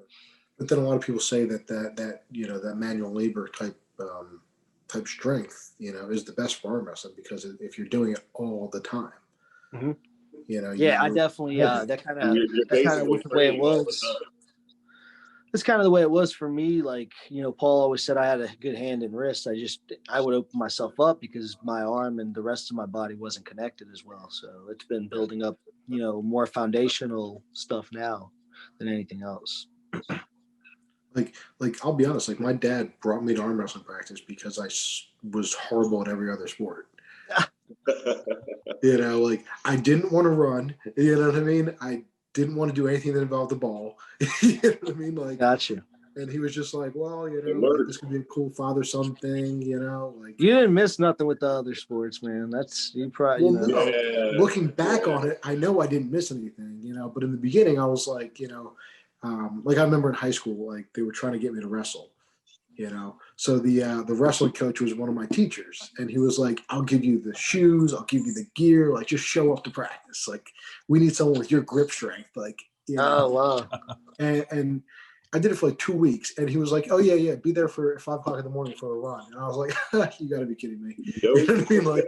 But then a lot of people say that you know, that manual labor type strength, you know, is the best for arm wrestling because if you're doing it all the time, You know. Yeah, I definitely that kind of was the way it was. That's kind of the way it was for me. Like, you know, Paul always said I had a good hand and wrist. I would open myself up because my arm and the rest of my body wasn't connected as well. So it's been building up, you know, more foundational stuff now than anything else. Like I'll be honest, like my dad brought me to arm wrestling practice because I was horrible at every other sport. You know, like I didn't want to run, you know what I mean? I didn't want to do anything that involved the ball. You know what I mean? Like, gotcha. And he was just like, well, you know, like, this could be a cool father-son thing, you know. Like, you didn't miss nothing with the other sports, man. That's you probably. Well, looking back on it, I know I didn't miss anything, you know. But in the beginning, I was like, you know, like I remember in high school, like they were trying to get me to wrestle, you know. So the wrestling coach was one of my teachers, and he was like, I'll give you the shoes, I'll give you the gear, like just show up to practice. Like we need someone with your grip strength, like. You know? Oh wow. And I did it for like 2 weeks, and he was like, "Oh yeah, be there for 5 o'clock in the morning for a run." And I was like, "You got to be kidding me!" You know what I mean? Like,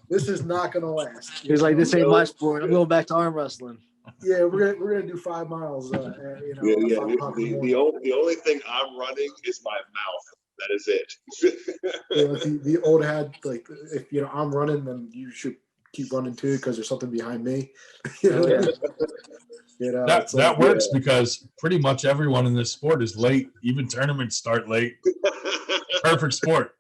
this is not gonna last. He was like, "This ain't my sport. I'm going back to arm wrestling." Yeah, we're gonna do 5 miles. You know, 5 o'clock in the morning. The only thing I'm running is my mouth. That is it. You know, the old had like, if you know I'm running, then you should keep running too because there's something behind me. You know. Yeah. You know, that works because pretty much everyone in this sport is late. Even tournaments start late. Perfect sport.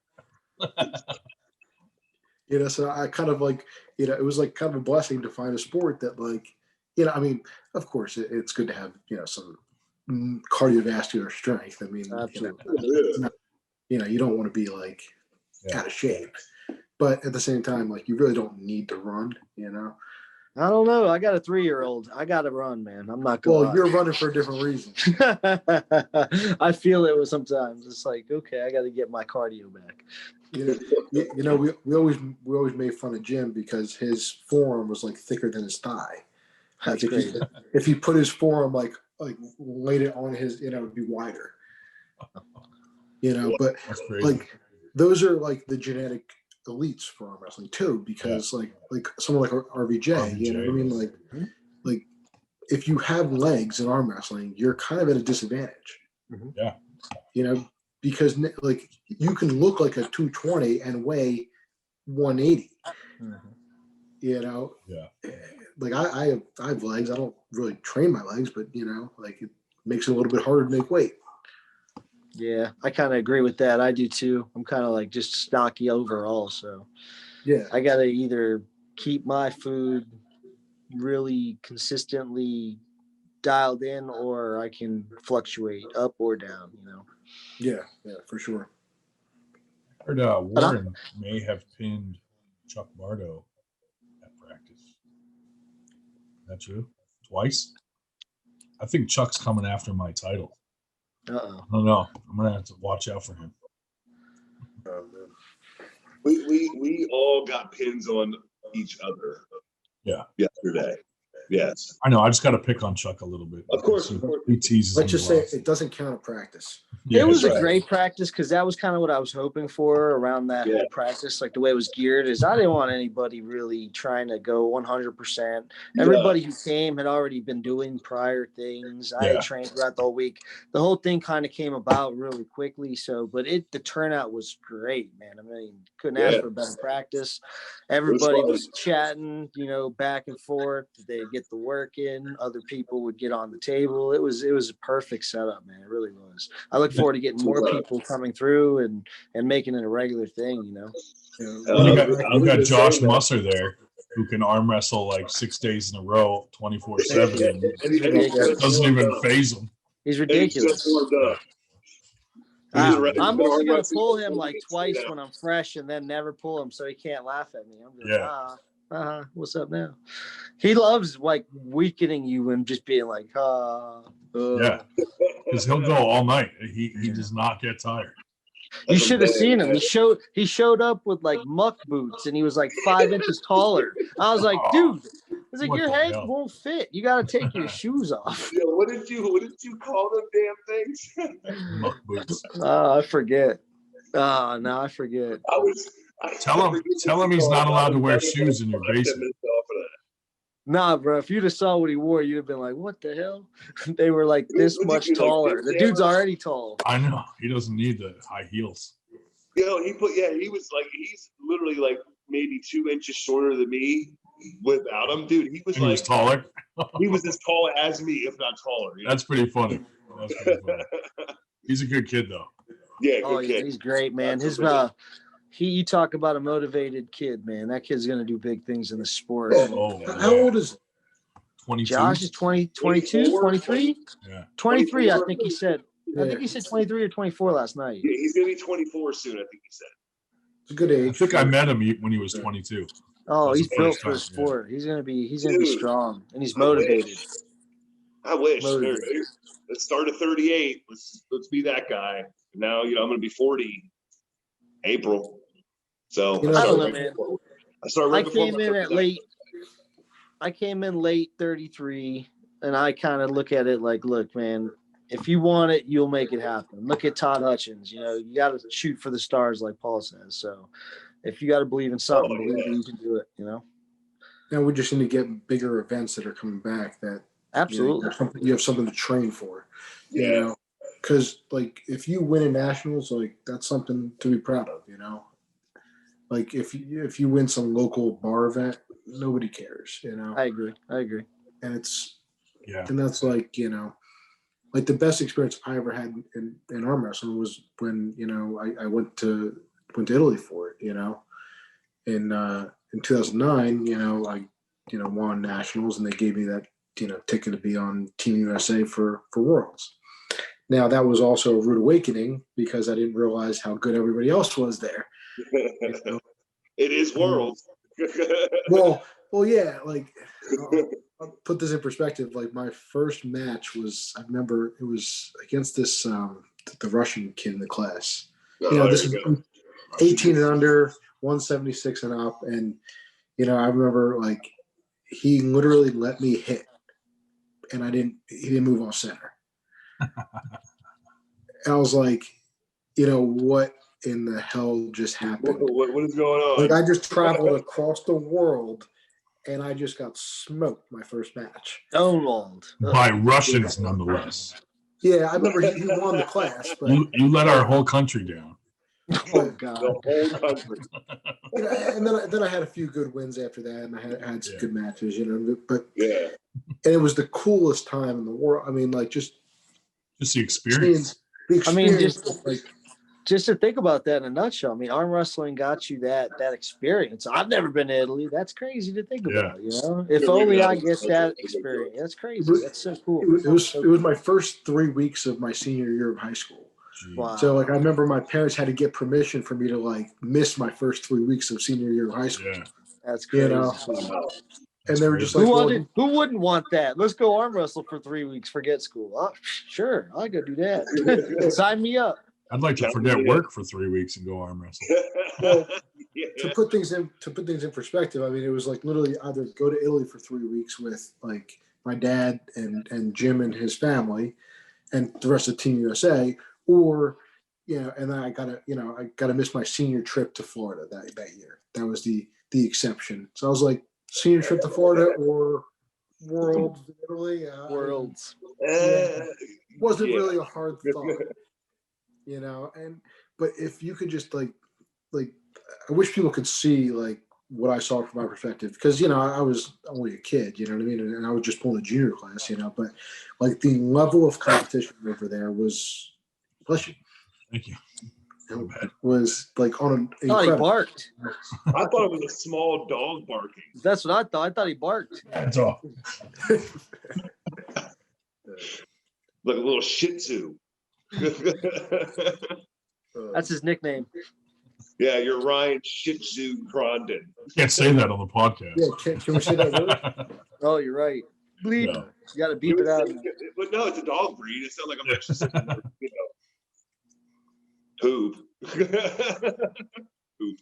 You know, so I kind of like, you know, it was like kind of a blessing to find a sport that like, you know, I mean, of course it's good to have, you know, some cardiovascular strength. I mean, you know, you don't want to be like out of shape, but at the same time, like you really don't need to run, you know. I don't know. I got a 3-year-old. I got to run, man. I'm not going. Well, you're running for a different reason. I feel it was sometimes. It's like, okay, I got to get my cardio back. You know, we always made fun of Jim because his forearm was like thicker than his thigh. Like if he put his forearm like laid it on his, you know, it'd be wider. You know, but like those are like the genetic elites for arm wrestling too, because like someone like RVJ, you know what I mean? Like if you have legs in arm wrestling, you're kind of at a disadvantage. Yeah. You know, because like you can look like a 220 and weigh 180. You know? Yeah. Like I have legs. I don't really train my legs, but you know, like it makes it a little bit harder to make weight. Yeah, I kind of agree with that. I do too. I'm kind of like just stocky overall. So yeah, I got to either keep my food really consistently dialed in or I can fluctuate up or down, you know? Yeah, for sure. I heard Warren may have pinned Chuck Bardo at practice. Is that true? Twice? I think Chuck's coming after my title. Uh-oh. I don't know. I'm going to have to watch out for him. We all got pins on each other. Yeah. Yesterday. Yes. I know. I just got to pick on Chuck a little bit. Of course. He teases. Let's just say it doesn't count at practice. Yeah, it was a great practice because that was kind of what I was hoping for around that whole practice. Like the way it was geared is I didn't want anybody really trying to go 100%. Everybody who came had already been doing prior things. I had trained throughout the whole week. The whole thing kind of came about really quickly. So, but the turnout was great, man. I mean, couldn't ask for a better practice. Everybody was chatting, you know, back and forth. They'd get the work in. Other people would get on the table. It was a perfect setup, man. It really was. I look forward to getting more people coming through and making it a regular thing, you know. We got Josh Musser there who can arm wrestle like 6 days in a row, 24/7. Doesn't even phase him. He's ridiculous. I'm only going to pull him like twice when I'm fresh and then never pull him so he can't laugh at me. I'm going, what's up now? He loves like weakening you and just being like, Yeah, because he'll go all night. He does not get tired. You should have seen him. He showed up with like muck boots and he was like 5 inches taller. I was like, dude, it's like your head won't fit. You got to take your shoes off. Yeah, what did you call them damn things? Muck boots. I forget. No, I forget. Tell him he's not allowed to wear shoes in your basement. Nah, bro. If you'd have saw what he wore, you'd have been like, "What the hell?" They were like this much taller. The dude's already tall. I know. He doesn't need the high heels. He was like, he's literally like maybe 2 inches shorter than me without him, dude. He was taller. He was as tall as me, if not taller. That's pretty funny. He's a good kid, though. Yeah, good kid. He's great, man. You talk about a motivated kid, man. That kid's gonna do big things in the sport. How old is 22? Josh is 22, 23? Yeah. 23, I think he said. I think he said 23 or 24 last night. Yeah, he's gonna be 24 soon, I think he said. It's a good age. I think I met him when he was 22. Oh, he's built for the sport. Yeah. He's gonna be strong, and he's motivated. I wish. Let's start at 38. Let's be that guy. Now, I'm gonna be 40 April. So I don't know, man. I came in late 33, and I kind of look at it like, look, man, if you want it, you'll make it happen. Look at Todd Hutchins. You got to shoot for the stars, like Paul says. So if you got to believe in something, believe that you can do it. Now we just need to get bigger events that are coming back. That absolutely you have something to train for. Because like if you win in nationals, like that's something to be proud of. Like if you win some local bar event, nobody cares. I agree. And and that's like like the best experience I ever had in arm wrestling was when I went to Italy for it. In 2009, I won nationals, and they gave me that ticket to be on Team USA for Worlds. Now that was also a rude awakening because I didn't realize how good everybody else was there. It is Worlds. Well, yeah. Like, I'll put this in perspective. Like, my first match was, I remember it was against this the Russian kid in the class. This is 18 and under, 176 and up, and I remember like he literally let me hit, and he didn't move off center. And I was like, what in the hell just happened? What is going on? Like, I just traveled across the world, and I just got smoked my first match. Stonewalled. By Russians, nonetheless. Yeah, I remember he won the class. But you let our whole country down. Oh, God. The whole country. And then I had a few good wins after that, and I had some good matches, But yeah, and it was the coolest time in the world. I mean, like just the experience. Just to think about that in a nutshell. I mean, arm wrestling got you that experience. I've never been to Italy. That's crazy to think about. If only I get that experience. That's crazy. That's so cool. It was my first 3 weeks of my senior year of high school. Wow. So like I remember my parents had to get permission for me to like miss my first 3 weeks of senior year of high school. Yeah. That's crazy. And they were just like, who wouldn't want that? Let's go arm wrestle for 3 weeks. Forget school. Sure, I'll go do that. Sign me up. I'd like to forget work for 3 weeks and go arm wrestle. Well, to put things in perspective, I mean, it was like literally either go to Italy for 3 weeks with like my dad and Jim and his family, and the rest of Team USA, or and then I gotta miss my senior trip to Florida that year. That was the exception. So I was like, senior trip to Florida or Worlds in Italy. Worlds. Wasn't really a hard thought. But if you could just like I wish people could see like what I saw from my perspective, because I was only a kid, you know what I mean, and I was just pulling a junior class, but like the level of competition over there was, bless you, thank you, was like on an incredible. He barked. I thought it was a small dog barking. That's what I thought. I thought he barked. That's all. Like a little Shih Tzu. That's his nickname. Yeah, you're Ryan Shih Tzu Grondin. Can't say that on the podcast. Yeah, can we say that word? Oh, you're right. Bleep. No. You got to beep it out. But no, it's a dog breed. It's not like I'm actually saying, poop. Poop.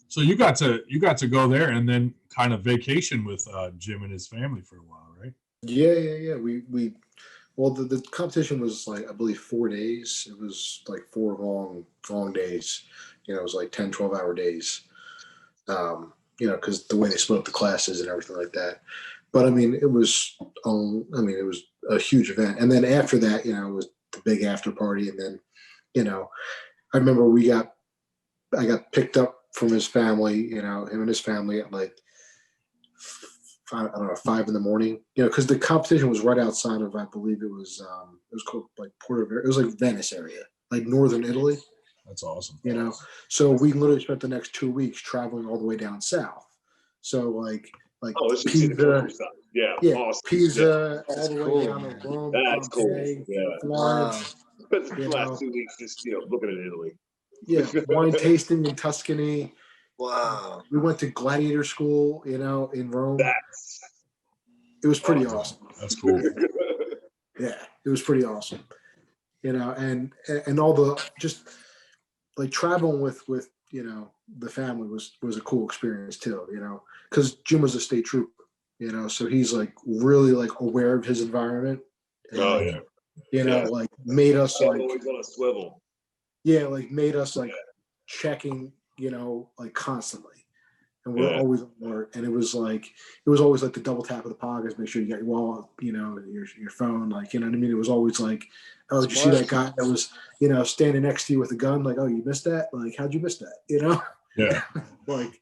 So you got to go there and then kind of vacation with Jim and his family for a while, right? Yeah. We well, the competition was like, I believe 4 days. It was like 4 long days. It was like 10, 12-hour days. because the way they split up the classes and everything like that. But I mean, it was a huge event. And then after that, it was the big after party. And then, I remember I got picked up from his family, him and his family at like, I don't know, 5 a.m, because the competition was right outside of, I believe it was called like it was like Venice area, like northern Italy. That's awesome. So we literally spent the next 2 weeks traveling all the way down south. So like it's Pisa, yeah, awesome. Pisa, That's all the cool, way down to Rome, That's cool. Pompeii, Yeah. Florence. But the last 2 weeks just looking at Italy. Yeah, wine tasting in Tuscany. Wow. We went to gladiator school, in Rome. It was pretty awesome. That's cool. Yeah, it was pretty awesome. And all the just like traveling with the family was a cool experience too, because Jim was a state trooper, so he's like really like aware of his environment. And, like made us like always on a swivel. Yeah, like made us like checking, like constantly. And we're always on alert. And it was always like the double tap of the pockets, make sure you got your wallet, your phone, like, you know what I mean? It was always like, oh, did you see that guy that was, standing next to you with a gun? Like, oh, you missed that? Like, how'd you miss that? Yeah. Like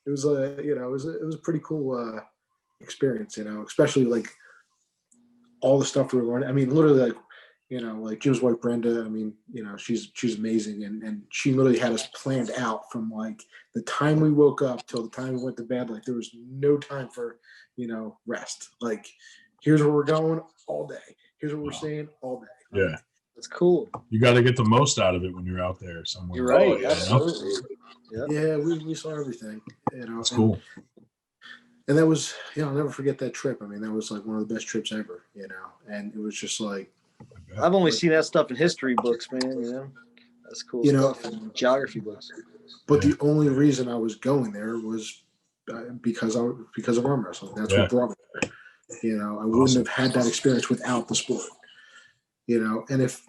it was it was a pretty cool experience, especially like all the stuff we were running. I mean, literally like, like Jim's wife, Brenda, I mean, she's amazing. And she literally had us planned out from like the time we woke up till the time we went to bed. Like there was no time for, rest. Like, here's where we're going all day. Here's what we're seeing all day. Yeah. That's cool. You got to get the most out of it when you're out there somewhere. You're right. Absolutely. Yeah, we saw everything. That's cool. And that was, I'll never forget that trip. I mean, that was like one of the best trips ever, and it was just like, I've only seen that stuff in history books, man. That's cool stuff in geography books. But the only reason I was going there was because of arm wrestling. That's what brought me there. I wouldn't have had that experience without the sport. And if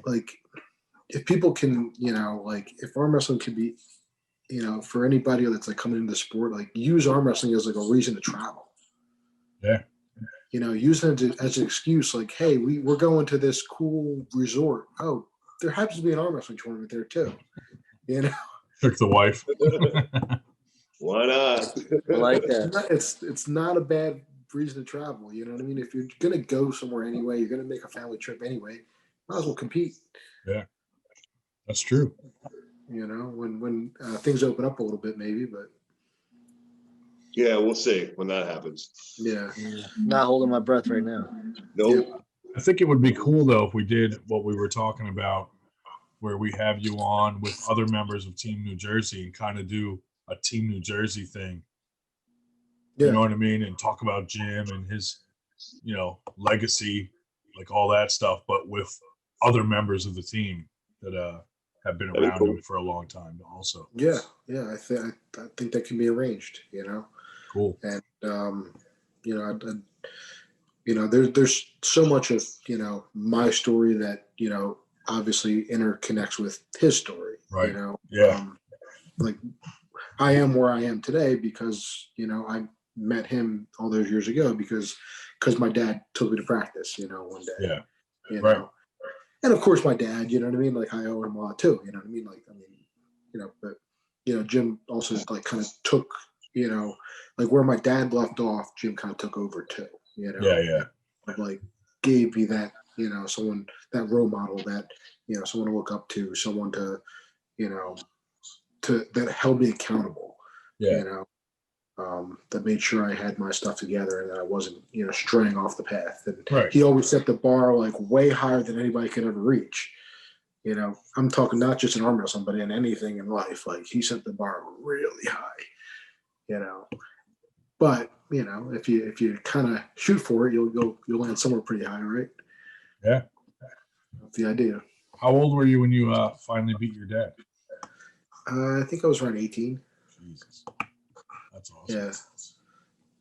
people can, if arm wrestling could be, for anybody that's like coming into the sport, like use arm wrestling as like a reason to travel. Yeah. Use it as an excuse, like, hey, we're going to this cool resort. Oh, there happens to be an arm wrestling tournament there too. Took the wife. Why not? I like that. It's not a bad reason to travel. You know what I mean? If you're gonna go somewhere anyway, you're gonna make a family trip anyway. Might as well compete. Yeah, that's true. When things open up a little bit, maybe, but. Yeah, we'll see when that happens. Yeah. Not holding my breath right now. Nope. Yeah. I think it would be cool though if we did what we were talking about, where we have you on with other members of Team New Jersey and kind of do a Team New Jersey thing. Yeah. You know what I mean? And talk about Jim and his, legacy, like all that stuff, but with other members of the team that have been around him for a long time also. Yeah. I think that can be arranged, Cool. And there's so much of my story that obviously interconnects with his story. Right. Like I am where I am today because I met him all those years ago because my dad took me to practice. One day. Yeah. Right. And of course, my dad. You know what I mean? Like I owe him a lot too. You know what I mean? But Jim also like kind of took. Like where my dad left off, Jim kind of took over too. Yeah. Like gave me that, someone, that role model that, someone to look up to, someone to, that held me accountable. Yeah. That made sure I had my stuff together and that I wasn't, straying off the path. And Right. He always set the bar like way higher than anybody could ever reach. I'm talking not just in arm wrestling, but in anything in life. Like he set the bar really high. But if you kind of shoot for it, you'll land somewhere pretty high, right? Yeah. That's the idea. How old were you when you finally beat your dad? I think I was around 18. Jesus, that's awesome. Yeah.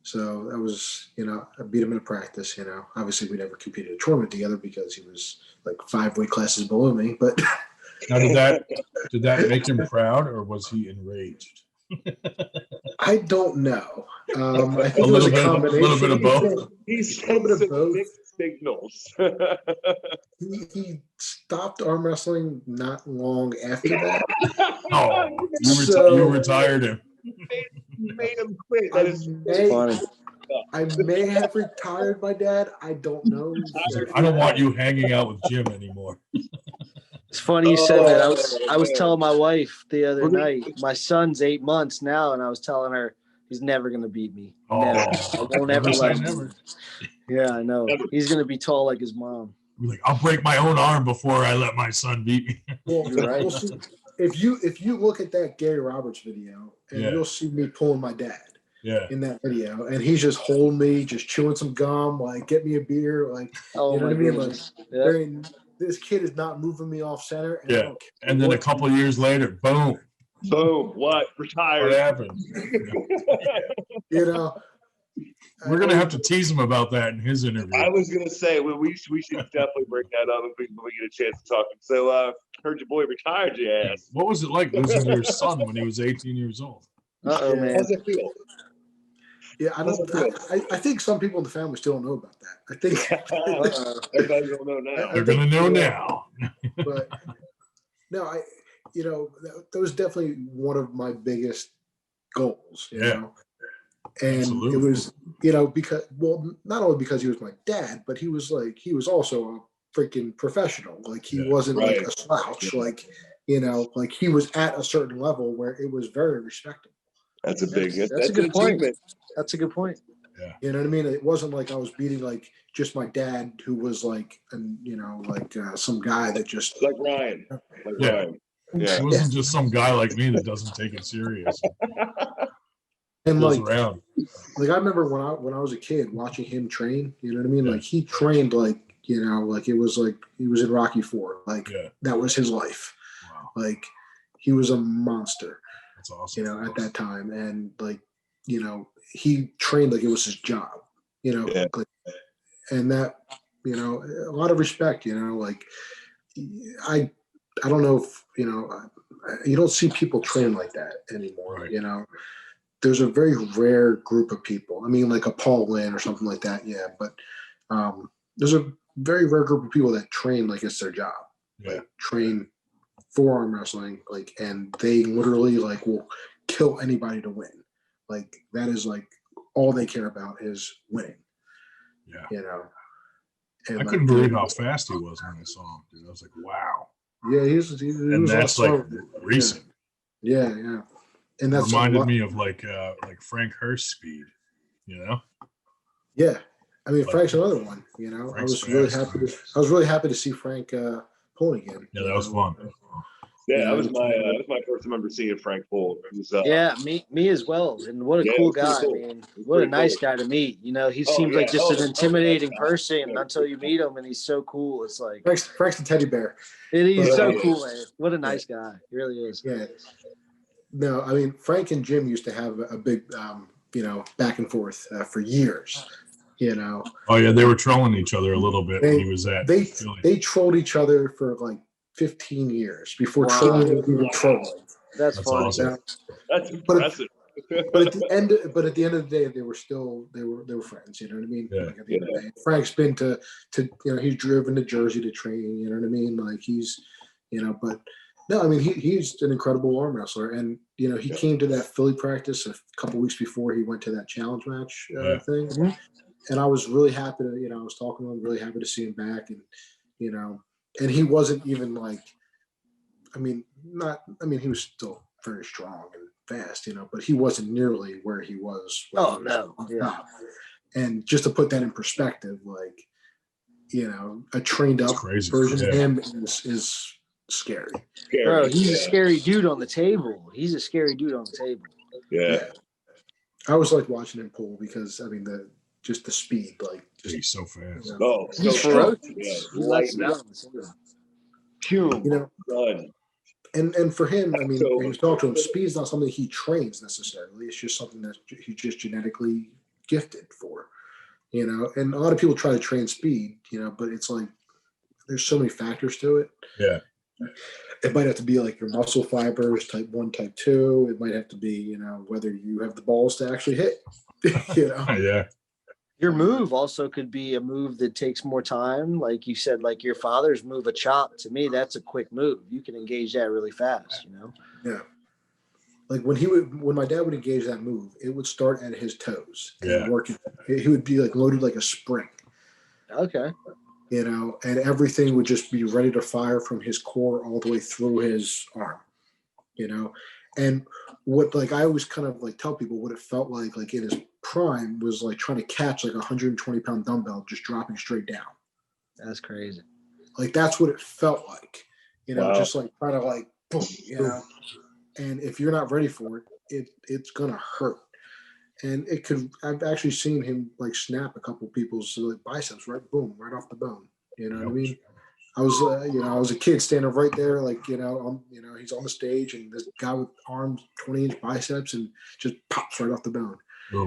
So that was, I beat him in a practice. Obviously we never competed a tournament together because he was like 5 weight classes below me. But now, did that make him proud, or was he enraged? I don't know. I A think it was little a bit, combination. little bit of both. He's A little bit of both. mixed signals. He stopped arm wrestling not long after that. Oh, So- you retired him. made him quit. That is Funny. I may have retired my dad. I don't know. He's like, I don't want you hanging out with Jim anymore. It's funny you said that. I was man. telling my wife the other night. My son's 8 months now, and I was telling her he's never gonna beat me. Never. I won't ever Never say let him. never. Yeah, I know. He's gonna be tall like his mom. Be like, I'll break my own arm before I let my son beat me. Well, You're right. we'll see. If you look at that Gary Roberts video, and Yeah. you'll see me pulling my dad Yeah. in that video, and he's just holding me, just chewing some gum, like get me a beer, like Oh you know my what I mean? goodness. Like, Yeah. very- this kid is not moving me off center. And I Yeah. don't care And then a what- couple of years later, boom, boom. What? what Retired. happened? you know. We're gonna have to tease him about that in his interview. I was gonna say we should definitely bring that up if we get a chance to talk. So heard your boy retired your ass. What was it like losing your son when he was 18 years old? Uh-oh, man. How's it feel? Yeah, I think some people in the family still don't know about that. I think, Everybody don't know now. They're gonna know now. but no, that was definitely one of my biggest goals. You Yeah. know? And Absolutely. it was, because, well, not only because he was my dad, but he was also a freaking professional. Like he Yeah, wasn't like right. a slouch. Like, like he was at a certain level where it was very respectable. That's a big. That's a an good point. achievement. That's a good point. You know what I mean? It wasn't like I was beating like just my dad, who was like, some guy that just Like Ryan. Yeah. Ryan. Yeah. He wasn't just some guy like me that doesn't take it serious. and Goes like around. I remember when I was a kid watching him train. You know what I mean? Yeah. Like he trained like it was like he was in Rocky IV. Like Yeah. that was his life. Wow. Like he was a monster. That's awesome. At that time, and like he trained like it was his job. Yeah. Like, and that a lot of respect. Like I don't know if you don't see people train like that anymore. Right. There's a very rare group of people. I mean, like a Paul Lynn or something like that. Yeah, but there's a very rare group of people that train like it's their job. Yeah. Like train for arm wrestling, like, and they literally like will kill anybody to win. Like that is like all they care about is winning. Yeah. And I couldn't believe how fast he was when I saw him, dude. I was like, wow. Yeah, he was And that's like recent. Yeah. And that's reminded me of like Frank Hurst speed, Yeah, I mean Like, Frank's another one. I Frank's was really fast. happy to see Frank pulling again. Yeah, that was fun. Yeah, that was my first time ever seeing Frank Bull. Yeah, me as well. And what a cool guy. cool. I mean, what a nice guy to meet. He seems like just an intimidating person until you meet him, and he's so cool. It's like Frank's a teddy bear. he's so cool, man. What a nice guy. He really is. Yeah. No, I mean Frank and Jim used to have a big back and forth for years. Oh yeah, they were trolling each other a little bit when he was at Philly. They trolled each other for like 15 years before Wow. trolling was even trolling. That's funny. awesome. That's impressive. But at the end of the day, they were friends. You know what I mean? Yeah. Like at the end of the day, Frank's been to he's driven to Jersey to train. You know what I mean? Like he's but no, I mean he's an incredible arm wrestler, and he came to that Philly practice a couple weeks before he went to that challenge match thing, Mhm. and I was really happy to I was talking to him, really happy to see him back, and and he wasn't even like, he was still very strong and fast, but he wasn't nearly where he was. when Oh, he was no. on Yeah. top. And just to put that in perspective, like, a trained up crazy. version of Yeah. him is scary. Bro, he's a scary dude on the table. He's a scary dude on the table. Yeah. I always like watching him pull because just the speed, like just He's so fast. Oh, He's so ferocious. yeah. He lets it down on the table. Done. and for him, when So- you talk to him, speed's not something he trains necessarily. It's just something that he's just genetically gifted for. And a lot of people try to train speed, but it's like there's so many factors to it. Yeah. It might have to be like your muscle fibers, type 1, type 2. It might have to be, you know, whether you have the balls to actually hit. You know? Yeah. Your move also could be a move that takes more time. Like you said, like your father's move, a chop, to me, that's a quick move. You can engage that really fast, you know? Yeah. Like when my dad would engage that move, it would start at his toes and work. He would be like loaded like a spring. Okay. You know, and everything would just be ready to fire from his core all the way through his arm, you know. And what, like, I always kind of like tell people what it felt like in his prime was like trying to catch like a 120-pound dumbbell just dropping straight down. That's crazy. Like, that's what it felt like, you know, Wow. just like trying to like, boom, you know. And if you're not ready for it, it's gonna hurt. And it could. I've actually seen him like snap a couple people's like biceps right off the bone. You know what I mean? I was a kid standing right there, like, you know, he's on the stage and this guy with arms, 20-inch biceps, and just pops right off the bone.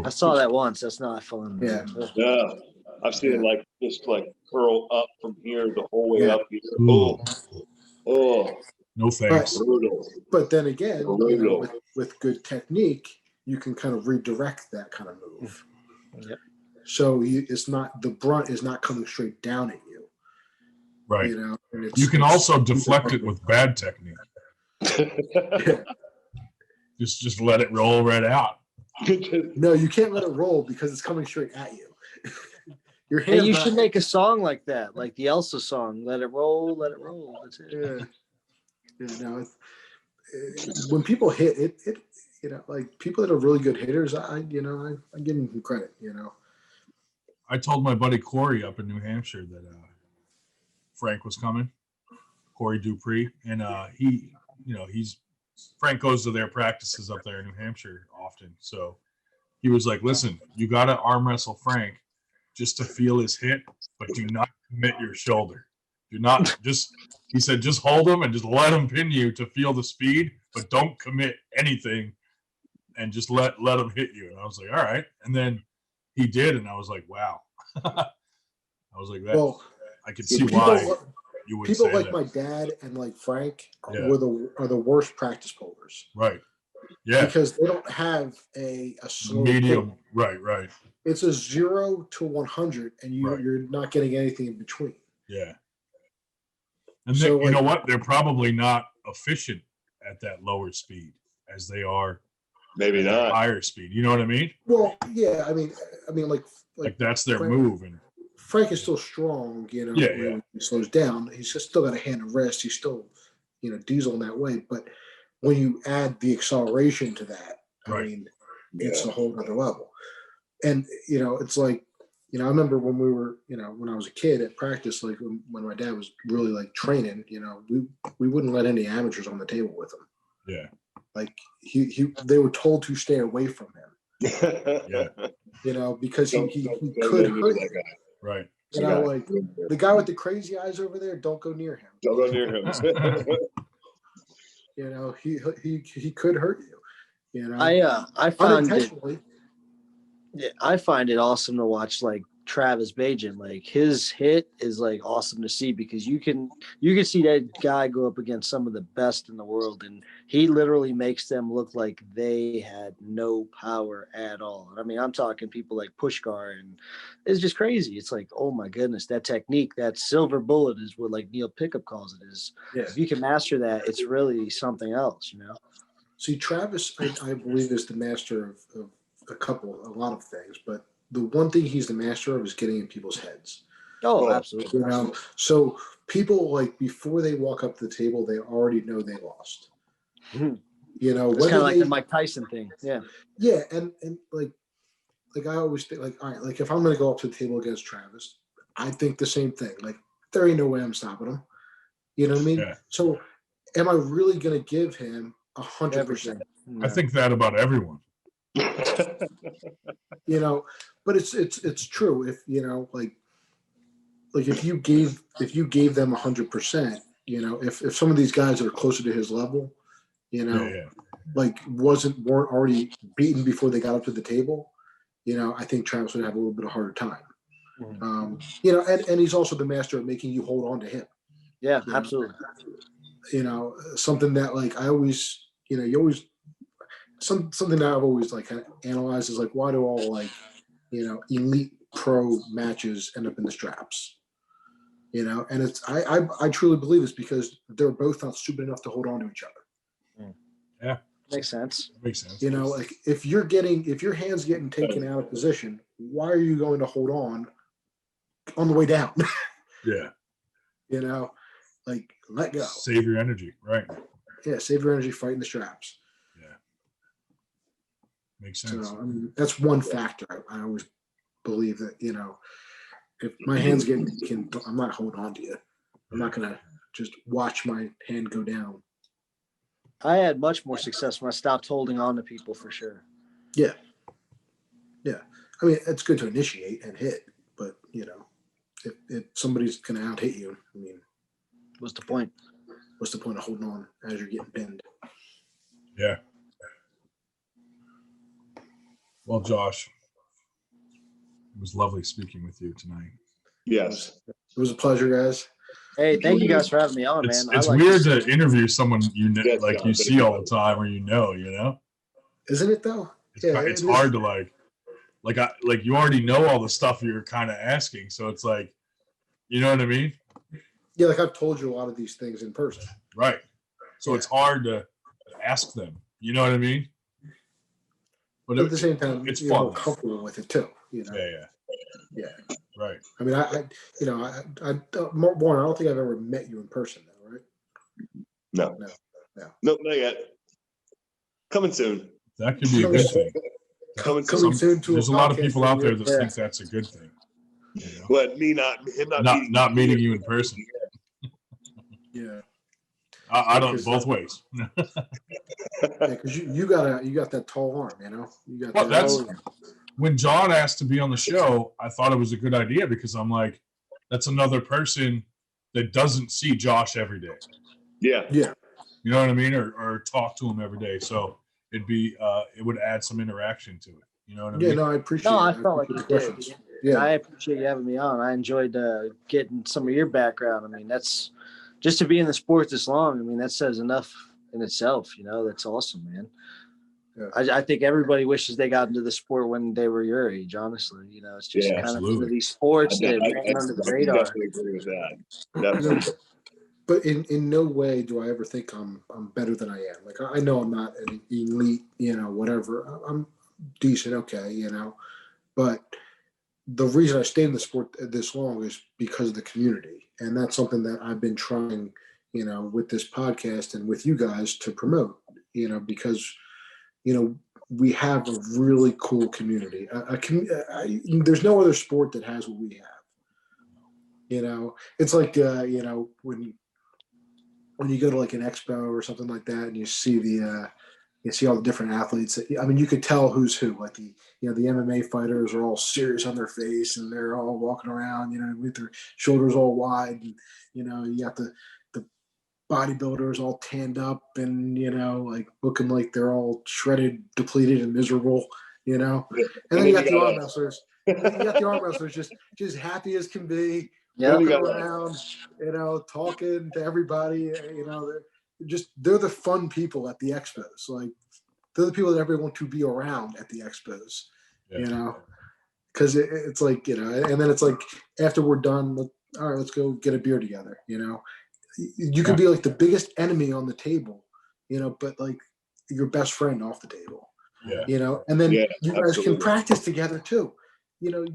I saw that once. That's not fun. Yeah. Yeah. I've seen it like just like curl up from here the whole way up here. Ooh. Oh. No thanks. But then again, you know, with good technique, you can kind of redirect that kind of move. Yep. So it's not, the brunt is not coming straight down at you. Right. You know, and You can also deflect it with bad technique. Just let it roll right out. No, you can't let it roll because it's coming straight at you. Your Hey, hands. you should make a song like that, like the Elsa song. Let it roll, let it roll. That's it. Yeah. No, when people hit it, you know, like people that are really good hitters, I give them some credit. You know. I told my buddy Corey up in New Hampshire that Frank was coming, Corey Dupree, and Frank goes to their practices up there in New Hampshire often. So he was like, listen, you got to arm wrestle Frank just to feel his hit, but do not commit your shoulder. Do not he said, just hold him and just let him pin you to feel the speed, but don't commit anything and just let him hit you. And I was like, all right. And then he did. And I was like, wow. I was like, that. Well, I could see why you would people say like that. my dad and like Frank Yeah. are the worst practice pullers. Right. Yeah. Because they don't have a slow medium. pull. Right. It's a 0 to 100, and you're not getting anything in between. Yeah. And so, you know what? They're probably not efficient at that lower speed as they are. Maybe not higher speed. You know what I mean? Well, yeah. I mean, like that's their move. And Frank is still strong. You know, yeah. He slows down. He's just still got a hand and wrist. He's still, diesel in that way. But when you add the acceleration to that, I mean, it's a whole other level. And it's like, I remember when we were, when I was a kid at practice, like when my dad was really like training, we wouldn't let any amateurs on the table with him. Yeah. Like they were told to stay away from him. Yeah. Because he could hurt you. Right. Like the guy with the crazy eyes over there, don't go near him. Don't go near him. He could hurt you. I found it. Yeah, I find it awesome to watch like Travis Bajan. Like his hit is like awesome to see because you can see that guy go up against some of the best in the world, and he literally makes them look like they had no power at all. I mean, I'm talking people like Pushkar, and it's just crazy. It's like, oh my goodness, that technique, that silver bullet is what like Neil Pickup calls it. Is if you can master that, it's really something else, See, Travis, I believe, is the master of a lot of things, but the one thing he's the master of is getting in people's heads. Oh, absolutely. So people, like, before they walk up to the table, they already know they lost. It's kind of like the Mike Tyson thing. Yeah. Yeah. And like I always think, like, all right, like if I'm going to go up to the table against Travis, I think the same thing. Like, there ain't no way I'm stopping him. You know what I mean? Yeah. So am I really going to give him 100%? I think that about everyone. But it's true. If like if you gave them 100%, if some of these guys that are closer to his level, like weren't already beaten before they got up to the table, I think Travis would have a little bit of harder time. And he's also the master of making you hold on to him. Yeah, absolutely. you know, something that like I always, you know, you always something that I've always like kind of analyzed is like, why do all like, you know, elite pro matches end up in the straps? You know, and it's I truly believe it's because they're both not stupid enough to hold on to each other. Yeah, Makes sense. makes sense. You know, like if your hand's getting taken out of position, why are you going to hold on the way down? Yeah, You know, like let go. save your energy, right? Yeah, save your energy fighting the straps. Yeah, makes sense. So I mean, that's one factor. I always believe that, you know, if my hand's getting taken, I'm not holding on to you. I'm not gonna just watch my hand go down. I had much more success when I stopped holding on to people, for sure. Yeah. Yeah. I mean, it's good to initiate and hit, but you know, if somebody's gonna out hit you, I mean, What's the point? what's the point of holding on as you're getting pinned? Yeah. Well, Josh, it was lovely speaking with you tonight. Yes. It was a pleasure, guys. Hey, thank you guys for having me on, man. It's I like weird this. to interview someone you know, Yes, like John, you but see all the time or you know. Isn't it though? It's hard to like you already know all the stuff you're kind of asking, so it's like, you know what I mean? Yeah, like I've told you a lot of these things in person. Right. So Yeah. it's hard to ask them. You know what I mean? But at the same time, it's you're fun. more comfortable with it too. You know. Yeah. Yeah. Right. I mean, I Warren, I don't think I've ever met you in person, though, right? No. Nope, not yet. Coming soon. That could be a good thing. Coming soon to There's a lot of people out there that yeah. think that's a good thing. You know? What, him not meeting you in person. Yeah. I don't both ways. Yeah, because you got that tall arm, you know. You got Well, that. When John asked to be on the show, I thought it was a good idea because I'm like, that's another person that doesn't see Josh every day. Yeah. Yeah. You know what I mean? Or talk to him every day. So it would add some interaction to it. You know what I mean? Yeah, no, I appreciate No, it. I felt like you did. Yeah. I appreciate you having me on. I enjoyed getting some of your background. I mean, that's just to be in the sport this long. I mean, that says enough in itself. You know, that's awesome, man. Yeah. I think everybody wishes they got into the sport when they were your age. Honestly, you know, it's just kind of one of these sports that went under the radar. I definitely agree with that. Definitely. But in no way do I ever think I'm better than I am. Like I know I'm not an elite, you know, whatever. I'm decent, okay, you know. But the reason I stayed in the sport this long is because of the community, and that's something that I've been trying, you know, with this podcast and with you guys to promote. You know, because you know we have a really cool community. There's no other sport that has what we have. You know, it's like you know when you go to like an expo or something like that, and you see all the different athletes. I mean, you could tell who's who. Like the MMA fighters are all serious on their face, and they're all walking around, you know, with their shoulders all wide. And, you know, you got the bodybuilders all tanned up and, you know, like looking like they're all shredded, depleted, and miserable. You know, and then you got the arm wrestlers. You got the arm wrestlers just happy as can be. Yeah, Walking around, you know, talking to everybody. You know, they're the fun people at the expos. Like they're the people that everyone want to be around at the expos. Yeah. You know, because it's like, you know, and then it's like after we're done, all right, let's go get a beer together. You know, you could be like the biggest enemy on the table, you know, but like your best friend off the table. Yeah. You know, and then you guys absolutely. can practice together too. You know,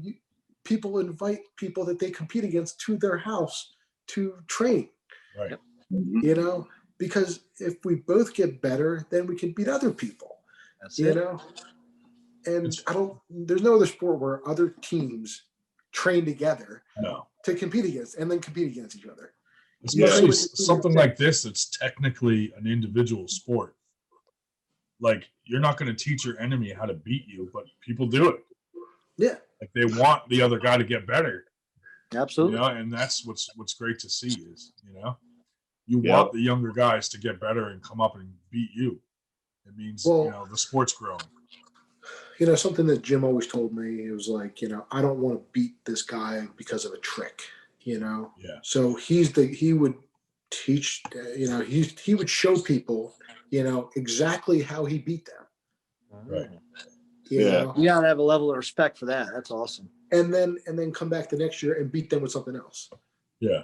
people invite people that they compete against to their house to train. Right. You know, because if we both get better, then we can beat other people. That's you it. know, and there's no other sport where other teams train together to compete against each other. Especially something like this, it's technically an individual sport. Like you're not going to teach your enemy how to beat you, but people do it. Yeah. Like they want the other guy to get better. Absolutely. You know, and that's what's great to see is, you know, you want the younger guys to get better and come up and beat you. It means, you know, the sport's growing. You know, something that Jim always told me, it was like, you know, I don't want to beat this guy because of a trick, you know? Yeah. So he would teach, he would show people, exactly how he beat them. Right. You know? You gotta have a level of respect for that. That's awesome. And then come back the next year and beat them with something else. Yeah.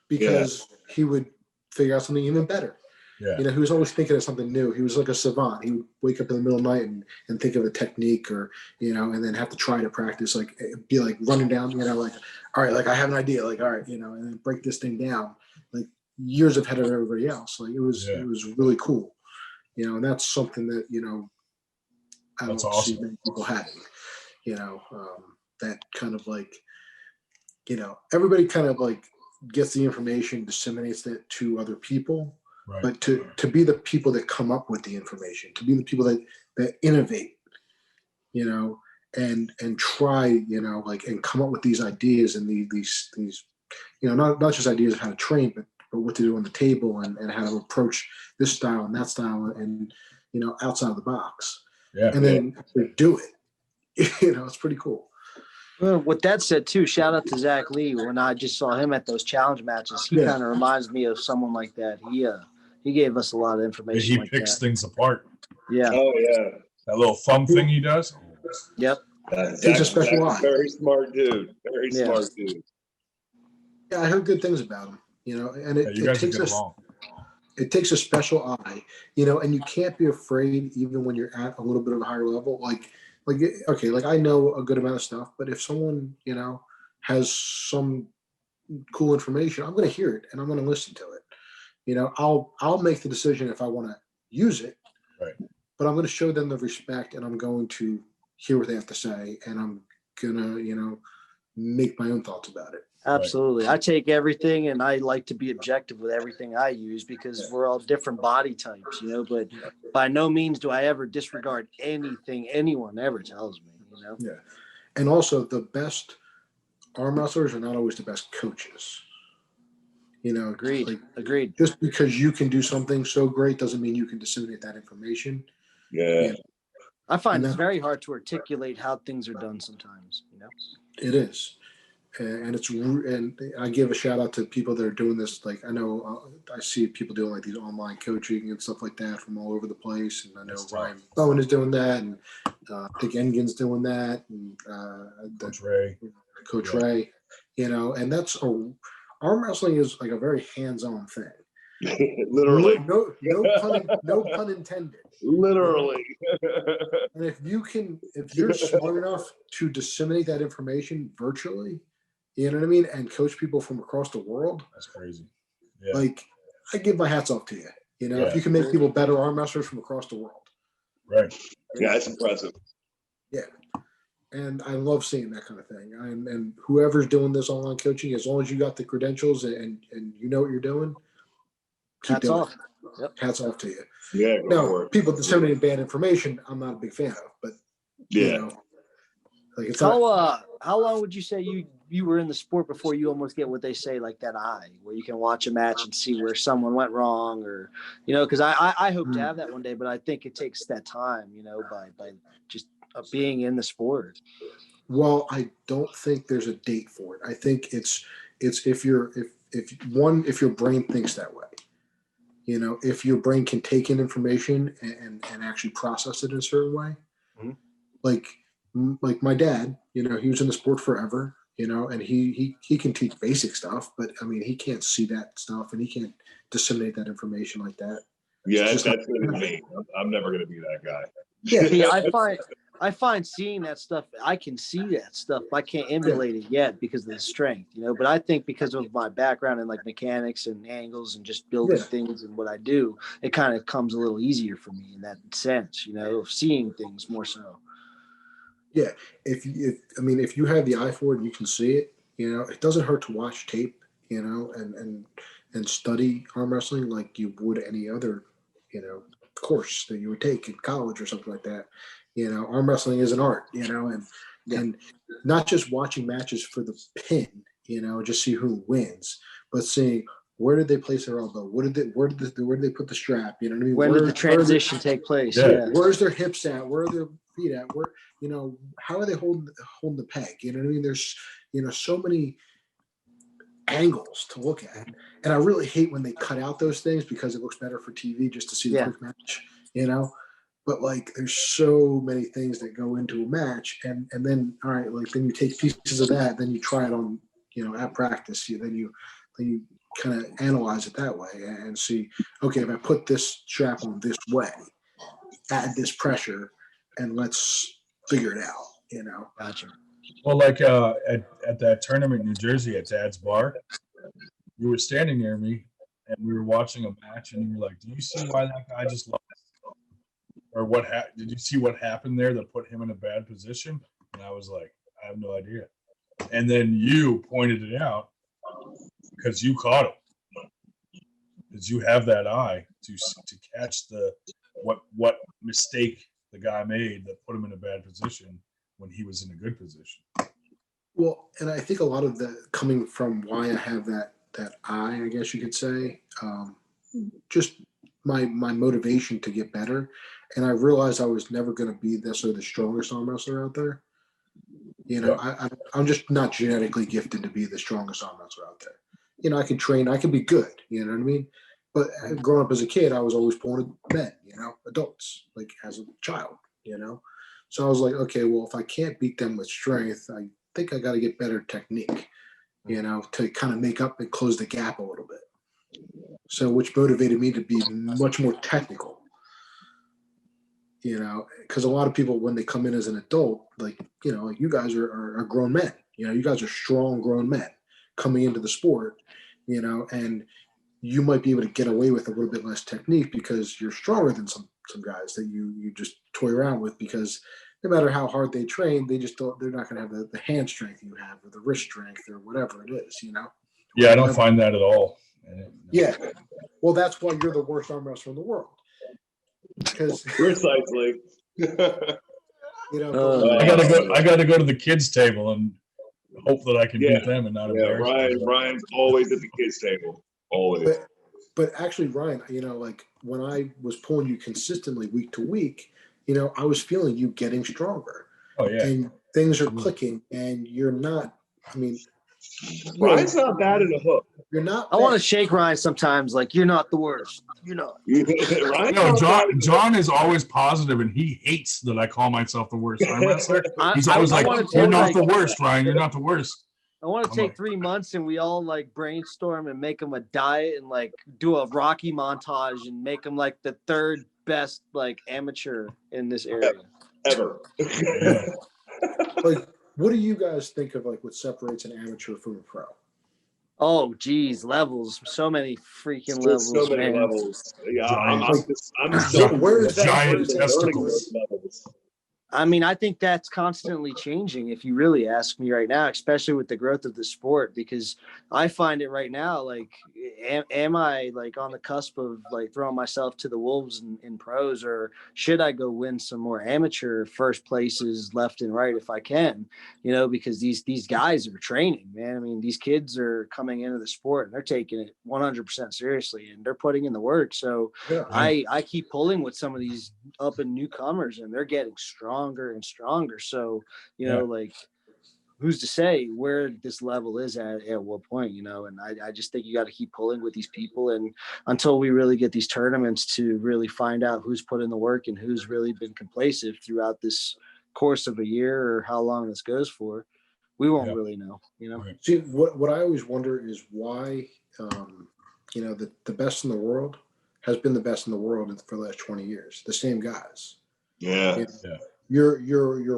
Because he would figure out something even better. Yeah. He was always thinking of something new. He was like a savant. He would wake up in the middle of the night and think of a technique, or, and then have to try to practice, like be like running down, like, all right, like I have an idea, like, all right, and then break this thing down, like years ahead of everybody else. Like it was really cool, and that's something that, I don't see many people having, that kind of like, everybody kind of like gets the information, disseminates it to other people. Right. But to be the people that come up with the information, to be the people that innovate, and try, like, and come up with these ideas and these not just ideas of how to train, but what to do on the table, and how to approach this style and that style, and outside of the box. Yeah. And then do it. It's pretty cool. Well, with that said, too, shout out to Zach Lee. When I just saw him at those challenge matches, he kind of reminds me of someone like that. He gave us a lot of information. He picks things apart. Yeah. Oh yeah. That little thumb thing he does. Yep. He's a special eye. Very smart dude. Very smart dude. Yeah, I heard good things about him. And it takes a special eye. And you can't be afraid, even when you're at a little bit of a higher level. Like okay, like I know a good amount of stuff, but if someone has some cool information, I'm going to hear it and I'm going to listen to it. I'll make the decision if I want to use it, right? But I'm going to show them the respect, and I'm going to hear what they have to say, and I'm gonna make my own thoughts about it. Absolutely. I take everything, and I like to be objective with everything I use, because we're all different body types, but by no means do I ever disregard anything anyone ever tells me, Yeah. And also, the best arm wrestlers are not always the best coaches. Agreed. Agreed. Just because you can do something so great doesn't mean you can disseminate that information. Yeah. I find it's very hard to articulate how things are done sometimes, It is. And I give a shout out to people that are doing this. Like, I know I see people doing like these online coaching and stuff like that from all over the place. And I know Ryan Bowen is doing that, and Dick Engin's doing that, and Coach Ray, and that's arm wrestling is like a very hands-on thing. Literally. No pun intended. Literally. And if you're smart enough to disseminate that information virtually, you know what I mean, and coach people from across the world, that's crazy. Yeah. Like, I give my hats off to you. If you can make people better arm wrestlers from across the world. Right. Yeah, that's impressive. Yeah. And I love seeing that kind of thing. And whoever's doing this online coaching, as long as you got the credentials and you know what you're doing, hats off. Yep. Hats off to you. Yeah. No, people disseminating bad information, I'm not a big fan of, but like it's how long would you say you were in the sport before you almost get what they say, like that eye, where you can watch a match and see where someone went wrong, or because I hope to have that one day, but I think it takes that time, by just being in the sport. Well, I don't think there's a date for it. I think it's if your brain thinks that way. If your brain can take in information and actually process it in a certain way. Mm-hmm. Like my dad, he was in the sport forever, and he can teach basic stuff, but I mean, he can't see that stuff, and he can't disseminate that information like that. Yeah, that's going to be me. I'm never going to be that guy. Yeah, I find seeing that stuff, I can see that stuff. I can't emulate it yet because of the strength, but I think because of my background in like mechanics and angles and just building things and what I do, it kind of comes a little easier for me in that sense, of seeing things more so. Yeah. If you have the eye for it and you can see it, it doesn't hurt to watch tape, and study arm wrestling like you would any other, course that you would take in college or something like that. Arm wrestling is an art, and not just watching matches for the pin, just see who wins, but seeing where did they place their elbow, where did they put the strap, you know what I mean? When did the transition take place? Yeah. Where's their hips at? Where are their feet at? Where, how are they holding the peg? You know what I mean? There's, so many angles to look at. And I really hate when they cut out those things because it looks better for TV just to see the quick match, you know? But like, there's so many things that go into a match, and then all right, like then you take pieces of that, then you try it on, you know, at practice. Then you kind of analyze it that way and see, okay, if I put this strap on this way, add this pressure, and let's figure it out, you know. Gotcha. Well, like at that tournament in New Jersey at Dad's Bar, you were standing near me, and we were watching a match, and you were like, "Do you see why that guy just lost? Or what did you see what happened there that put him in a bad position?" And I was like, "I have no idea." And then you pointed it out because you caught it, because you have that eye to catch what mistake the guy made that put him in a bad position when he was in a good position. Well, and I think a lot of the coming from why I have that eye, I guess you could say, just my motivation to get better. And I realized I was never going to be necessarily the strongest arm wrestler out there. You know, I'm just not genetically gifted to be the strongest arm wrestler out there. You know, I can train, I can be good, you know what I mean? But growing up as a kid, I was always pulling men, you know, adults, like as a child, you know? So I was like, okay, well, if I can't beat them with strength, I think I got to get better technique, you know, to kind of make up and close the gap a little bit. So, which motivated me to be much more technical, you know, because a lot of people, when they come in as an adult, like, you know, like you guys are grown men, you know, you guys are strong grown men coming into the sport, you know, and you might be able to get away with a little bit less technique because you're stronger than some guys that you just toy around with, because no matter how hard they train, they're not going to have the hand strength you have or the wrist strength or whatever it is, you know? Yeah, I don't find that at all. Yeah. Well, that's why you're the worst arm wrestler in the world. Because precisely. You know, I gotta go to the kids' table and hope that I can beat them and not embarrass them. Ryan's always at the kids' table. Always. But actually, Ryan, you know, like when I was pulling you consistently week to week, you know, I was feeling you getting stronger. Oh yeah. And things are clicking, and you're not. I mean, Ryan's not bad in a hook. You're not. I want to shake Ryan sometimes. Like, you're not the worst. You're not. No, John is always positive, and he hates that I call myself the worst arm wrestler. He's always like, "You're not the worst, Ryan. You're not the worst." I want to take 3 months and we all like brainstorm and make him a diet and like do a Rocky montage and make him like the third best like amateur in this area ever. Like, what do you guys think of like what separates an amateur from a pro? Oh, geez, levels. So many freaking levels. So many man. levels. Yeah, I'm still giant testicles. I mean, I think that's constantly changing, if you really ask me right now, especially with the growth of the sport, because I find it right now, like, am I like on the cusp of like throwing myself to the wolves in pros, or should I go win some more amateur first places left and right if I can, you know, because these guys are training, man. I mean, these kids are coming into the sport and they're taking it 100% seriously and they're putting in the work. So I keep pulling with some of these up and newcomers and they're getting stronger and stronger. So, you know, like, who's to say where this level is at what point, you know? And I just think you got to keep pulling with these people, and until we really get these tournaments to really find out who's put in the work and who's really been complacent throughout this course of a year or how long this goes for, we won't really know, you know? See, what I always wonder is why, you know, the best in the world has been the best in the world for the last 20 years. The same guys. Yeah. You're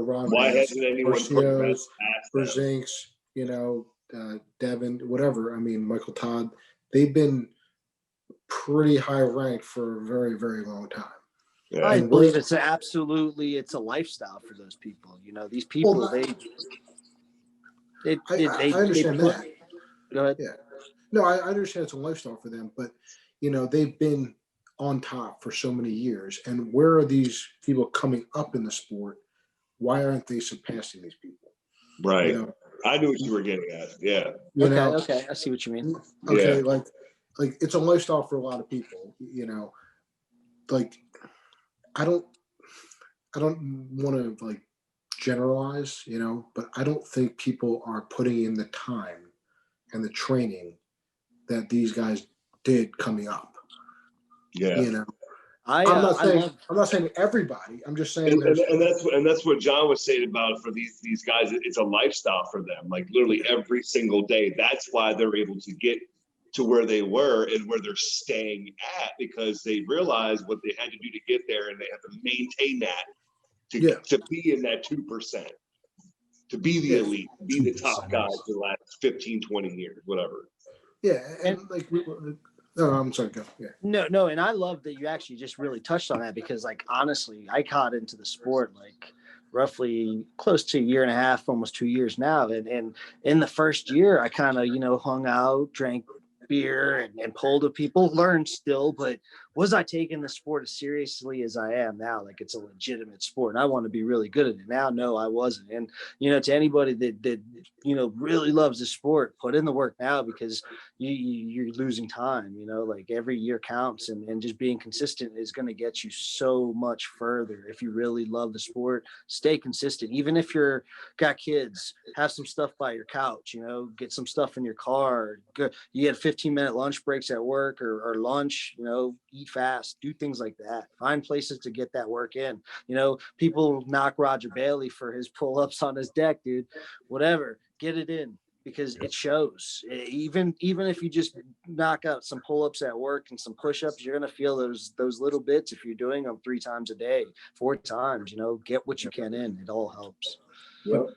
Ron. Why hasn't anyone progressed past Brzinks, you know, Devin, whatever. I mean, Michael Todd, they've been pretty high ranked for a very, very long time. Yeah. I believe it's a lifestyle for those people. You know, these people, I understand that. Go ahead. Yeah. No, I understand it's a lifestyle for them, but, you know, they've been on top for so many years. And where are these people coming up in the sport? Why aren't they surpassing these people? Right. You know? I knew what you were getting at. Yeah. Okay. I see what you mean. Okay. Yeah. Like it's a lifestyle for a lot of people, you know, like I don't want to like generalize, you know, but I don't think people are putting in the time and the training that these guys did coming up. Yeah. You know, I'm not saying everybody. I'm just saying and that's what John was saying about for these guys. It's a lifestyle for them, like literally every single day. That's why they're able to get to where they were and where they're staying at, because they realized what they had to do to get there, and they have to maintain that to be in that 2%, to be the elite, be the top guys for the last 15, 20 years, whatever. Yeah, and like, I'm sorry, go. Yeah. No, and I love that you actually just really touched on that, because, like, honestly, I caught into the sport like roughly close to a year and a half, almost 2 years now, and in the first year, I kind of hung out, drank beer, and pulled with people, learned still, but was I taking the sport as seriously as I am now? Like, it's a legitimate sport, and I want to be really good at it now. No, I wasn't. And to anybody that really loves the sport, put in the work now, because you're losing time. Like, every year counts, and just being consistent is going to get you so much further. If you really love the sport, stay consistent. Even if you're got kids, have some stuff by your couch. Get some stuff in your car. You had 15-minute lunch breaks at work or lunch. Eat fast, do things like that. Find places to get that work in. People knock Roger Bailey for his pull-ups on his deck, dude. Whatever, get it in, because it shows. Even if you just knock out some pull-ups at work and some push-ups, you're gonna feel those little bits if you're doing them 3 times a day, 4 times. Get what you can in. It all helps. Well,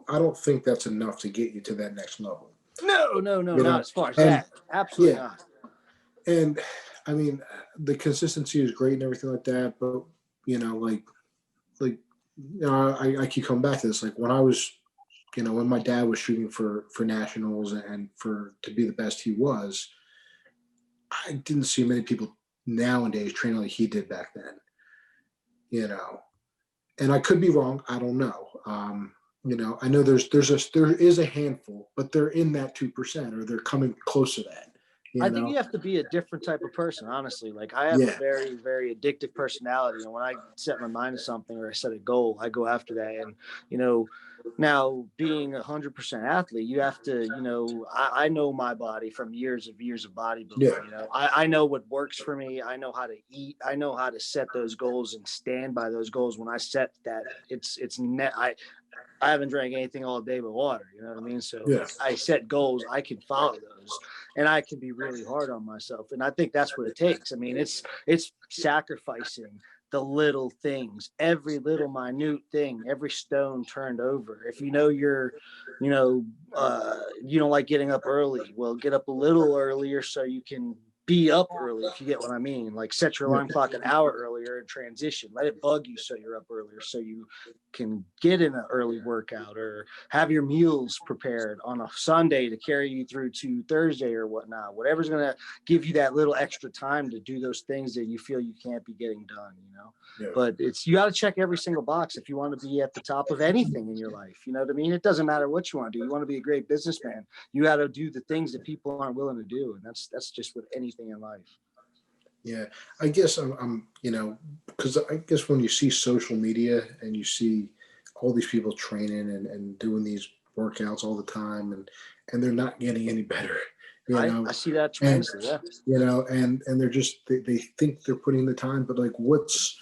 I don't think that's enough to get you to that next level. No, not as far as that. Absolutely not. And I mean, the consistency is great and everything like that, but I keep coming back to this. Like, when I was, when my dad was shooting for nationals and to be the best he was, I didn't see many people nowadays training like he did back then. And I could be wrong. I don't know. I know there is a handful, but they're in that 2%, or they're coming close to that. I think you have to be a different type of person, honestly. Like, I have a very, very addictive personality. And when I set my mind to something, or I set a goal, I go after that. And, now being 100% athlete, you have to, I know my body from years of bodybuilding. Yeah. I know what works for me. I know how to eat. I know how to set those goals and stand by those goals. When I set that, I haven't drank anything all day but water. You know what I mean? So I set goals. I can follow those, and I can be really hard on myself. And I think that's what it takes. I mean, it's sacrificing the little things, every little minute thing, every stone turned over. If you don't like getting up early, well, get up a little earlier so you can be up early, if you get what I mean. Like, set your alarm clock an hour earlier and transition. Let it bug you so you're up earlier, so you can get in an early workout, or have your meals prepared on a Sunday to carry you through to Thursday or whatnot. Whatever's going to give you that little extra time to do those things that you feel you can't be getting done, Yeah. But you got to check every single box if you want to be at the top of anything in your life. You know what I mean? It doesn't matter what you want to do. You want to be a great businessman, you got to do the things that people aren't willing to do. And that's just with anything in life. Yeah, I guess I'm because I guess when you see social media and you see all these people training and doing these workouts all the time, and they're not getting any better, I see that tremendously. And they're just they think they're putting the time, but like, what's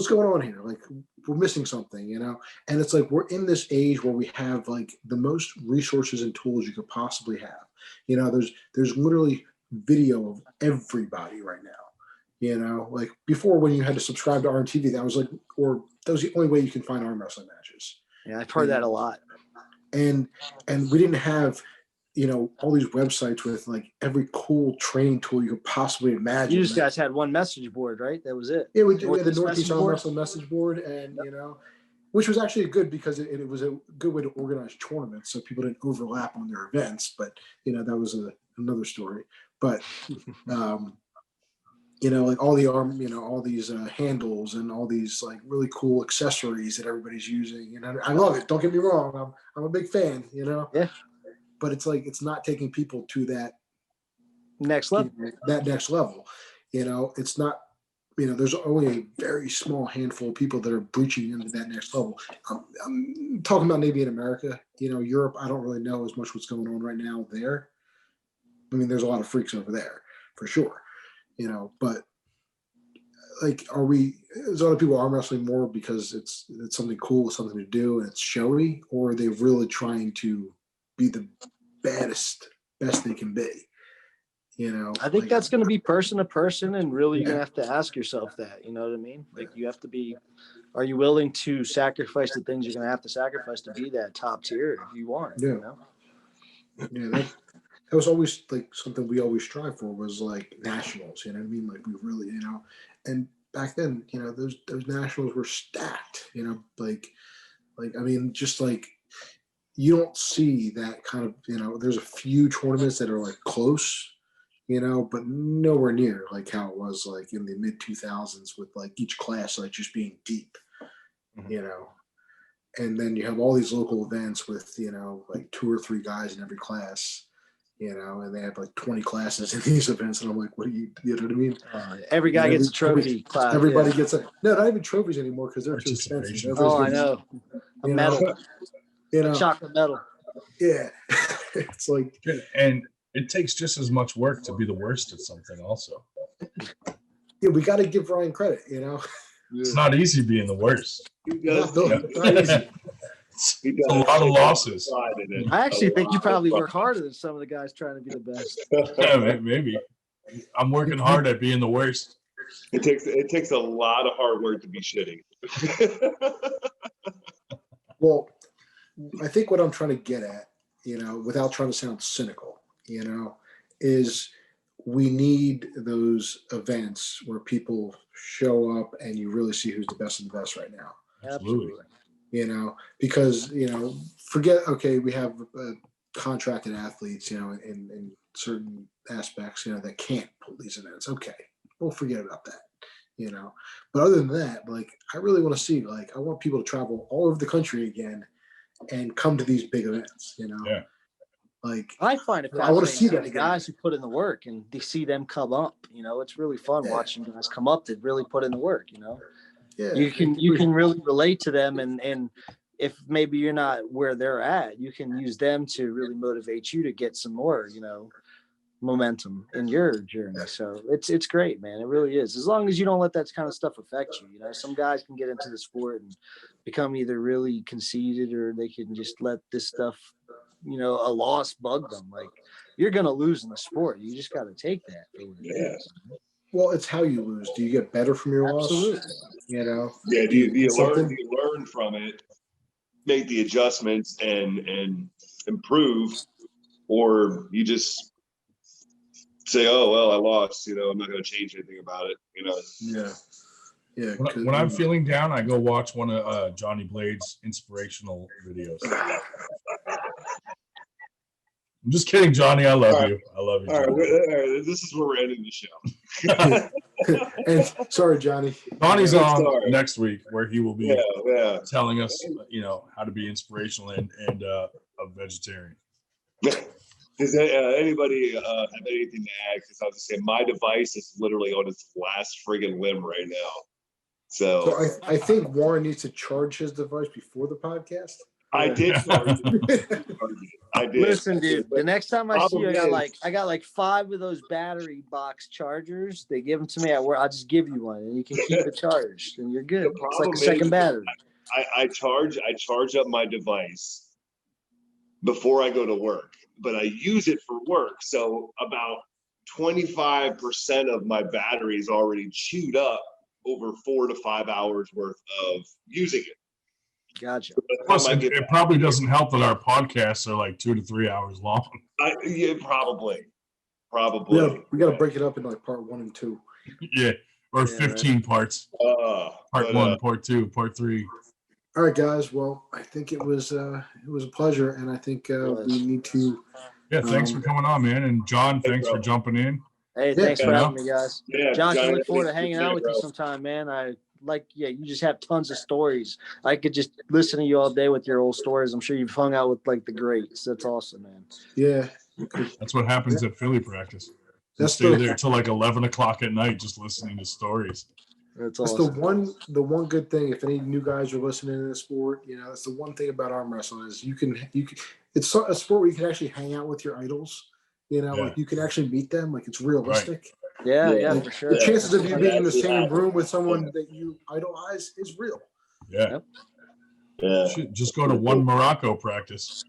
going on here? Like, we're missing something, and it's like, we're in this age where we have like the most resources and tools you could possibly have. There's literally video of everybody right now. Like, before, when you had to subscribe to ARMTV, that was the only way you can find arm wrestling matches. Yeah, I've heard that a lot. And we didn't have, all these websites with like every cool training tool you could possibly imagine. You guys had one message board, right? That was it. Yeah, we had the Northeast Arm Wrestling message board, and which was actually good, because it was a good way to organize tournaments so people didn't overlap on their events. But that was another story. But like all the arm, all these handles and all these like really cool accessories that everybody's using. I love it. Don't get me wrong. I'm a big fan, Yeah. But it's like, it's not taking people to that next level. It's not, there's only a very small handful of people that are breaching into that next level. I'm talking about maybe in America, Europe, I don't really know as much what's going on right now there. I mean, there's a lot of freaks over there for sure, but like, there's a lot of people arm wrestling more because it's something cool, something to do, and it's showy, or are they really trying to be the best they can be? I think like, that's going to be person to person, and really you're going to have to ask yourself that, you know what I mean? Like, you have to be, are you willing to sacrifice the things you're going to have to sacrifice to be that top tier if you want it, Yeah, that was always like something we always strive for, was like nationals, you know what I mean? Like, we really, and back then, those nationals were stacked, like, I mean, just like, you don't see that kind of, there's a few tournaments that are like close, but nowhere near like how it was like in the mid 2000s with like each class like just being deep, and then you have all these local events with, like 2 or 3 guys in every class, and they have like 20 classes in these events. And I'm like, what do you know what I mean? Every guy gets a trophy. Everybody gets no, not even trophies anymore because they're too expensive. I know. A medal. A chocolate medal. Yeah. It's like, and it takes just as much work to be the worst at something also. Yeah, we got to give Ryan credit, It's not easy being the worst. It's not easy. It's a lot of losses. I actually think you probably work harder than some of the guys trying to be the best. Yeah, maybe. I'm working hard at being the worst. It takes a lot of hard work to be shitty. Well, I think what I'm trying to get at, without trying to sound cynical, is we need those events where people show up and you really see who's the best of the best right now. Absolutely. Because, okay, we have contracted athletes, in certain aspects, that can't pull these events. Okay, we'll forget about that, But other than that, like, I really want to see, like, I want people to travel all over the country again and come to these big events, Yeah. Like, I find it fascinating. I want to see that the guys who put in the work and they see them come up. It's really fun watching guys come up that really put in the work. Yeah, you can really relate to them, and if maybe you're not where they're at, you can use them to really motivate you to get some more, momentum in your journey. So it's great, man. It really is. As long as you don't let that kind of stuff affect you. Some guys can get into the sport and become either really conceited, or they can just let this stuff, a loss bug them. Like, you're gonna lose in the sport. You just got to take that. Well, it's how you lose. Do you get better from your loss? Yeah. Do you learn from it, make the adjustments, and improve, or you just say, "Oh well, I lost. I'm not going to change anything about it." Yeah. When I'm feeling down, I go watch one of Johnny Blade's inspirational videos. I'm just kidding, Johnny. I love you. I love you. All right, this is where we're ending the show. And sorry, Johnny. Johnny's on next week, where he will be telling us, how to be inspirational and a vegetarian. Does anybody have anything to add? Because I was going to say, my device is literally on its last friggin' limb right now. So I think Warren needs to charge his device before the podcast. I did. I did. Listen, dude. The next time I see you, I got like 5 of those battery box chargers. They give them to me at work. I'll just give you one, and you can keep it charged, and you're good. It's like a second battery. I charge up my device before I go to work, but I use it for work. So about 25% of my battery is already chewed up over 4 to 5 hours worth of using it. Gotcha. Plus, it probably doesn't help that our podcasts are like 2 to 3 hours long. Yeah, probably. Yeah, we got to break it up in like part 1 and 2. Yeah, or 15 parts. Part 1, part 2, part 3. All right, guys. Well, I think it was a pleasure, and I think we need to. Yeah, thanks for coming on, man. And John, thanks for jumping in. Hey, thanks for having me, guys. Yeah, Josh, I look forward to hanging out with you sometime, man. You just have tons of stories. I could just listen to you all day with your old stories. I'm sure you've hung out with like the greats. That's awesome, man. Yeah. That's what happens at Philly practice. That's stay there till like 11 o'clock at night just listening to stories. That's awesome. The one good thing, if any new guys are listening to the sport, that's the one thing about arm wrestling is you can it's a sport where you can actually hang out with your idols, You know, Yeah. like you can actually meet them. Like it's realistic. Yeah, Yeah. for sure. The chances of you being in the Actually same happen. room with someone that you idolize is real. Yeah. Yep. Yeah. Shit, just go to one Morocco practice.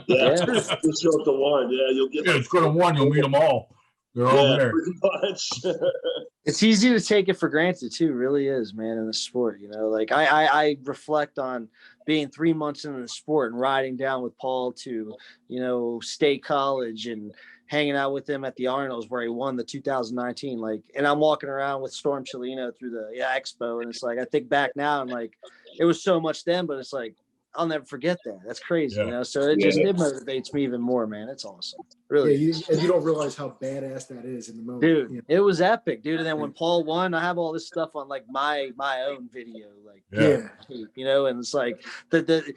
Yeah. Just show up to one. Yeah, you'll get Yeah, just go to one. You'll meet them all. They're all there. pretty much. It's easy to take it for granted too, really is, man, in the sport. You know, like I reflect on being 3 months into the sport and riding down with Paul to, you know, State College and hanging out with him at the Arnold's where he won the 2019. Like, and I'm walking around with Storm Chilino through the expo, and it's like I think back now and like it was so much then, but it's like I'll never forget that. That's crazy, you know. So it just it motivates me even more, man. It's awesome. Really. Yeah, and you don't realize how badass that is in the moment. Dude, you know? it was epic, dude. And then when Paul won, I have all this stuff on like my own video, like Yeah. you know, and it's like the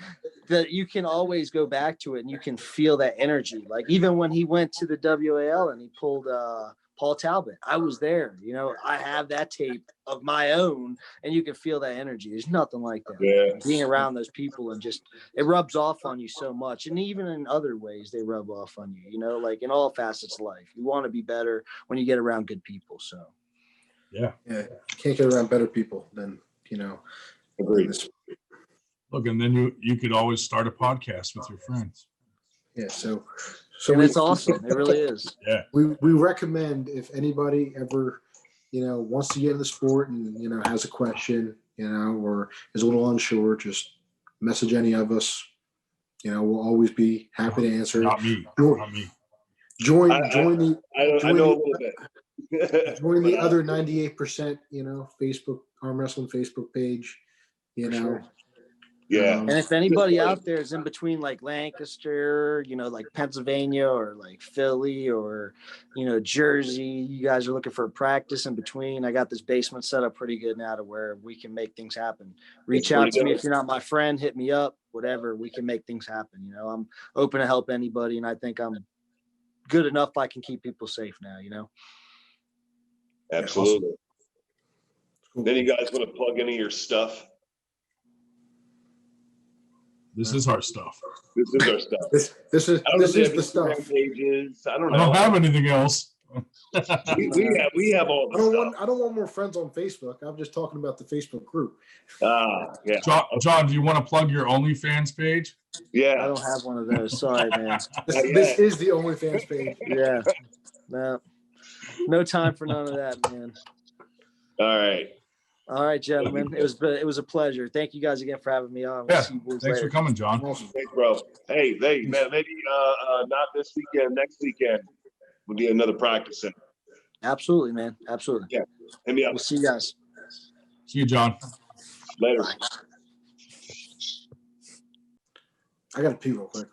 you can always go back to it and you can feel that energy. Like even when he went to the WAL and he pulled Paul Talbot, I was there. You know, I have that tape of my own, and you can feel that energy. There's nothing like that. Yeah. Being around those people and just it rubs off on you so much. And even in other ways, they rub off on you. You know, like in all facets of life, you want to be better when you get around good people. So Yeah. Can't get around better people than, you know. Agreed. Look, and then you could always start a podcast with your friends. Yeah. So and it's awesome. It really is. Yeah. We recommend if anybody ever, you know, wants to get in the sport and, you know, has a question, you know, or is a little unsure, just message any of us. You know, we'll always be happy to answer. Not me. Join, Not me. join I know a little bit. Join the other 98%, you know, Facebook, Arm Wrestling Facebook page, you know. Sure. Yeah. And if anybody out there is in between like Lancaster, you know, like Pennsylvania or like Philly or, you know, Jersey, you guys are looking for a practice in between. I got this basement set up pretty good now to where we can make things happen. Reach out to me if you're not my friend, hit me up, whatever. We can make things happen. You know, I'm open to help anybody, and I think I'm good enough I can keep people safe now, you know. Absolutely. Cool. Then you guys want to plug any of your stuff? This is our stuff. This is our stuff. This is I don't know if you have the Instagram stuff. pages. I don't I know. don't have anything else. we have all the stuff. I don't want more friends on Facebook. I'm just talking about the Facebook group. Yeah. John, do you want to plug your OnlyFans page? I Yeah. don't have one of those. Sorry, man. This is the OnlyFans page. Yeah. No time for none of that, man. All right. All right, gentlemen. It was a pleasure. Thank you guys again for having me on. We'll Yeah. see you boys Thanks later. for coming, John. Awesome. Thanks, bro. Hey, man, maybe not this weekend. Next weekend we'll do another practice. Absolutely, man. Absolutely. Yeah. Hit me up. We'll see you guys. See you, John. Later. Bye. I gotta pee real quick.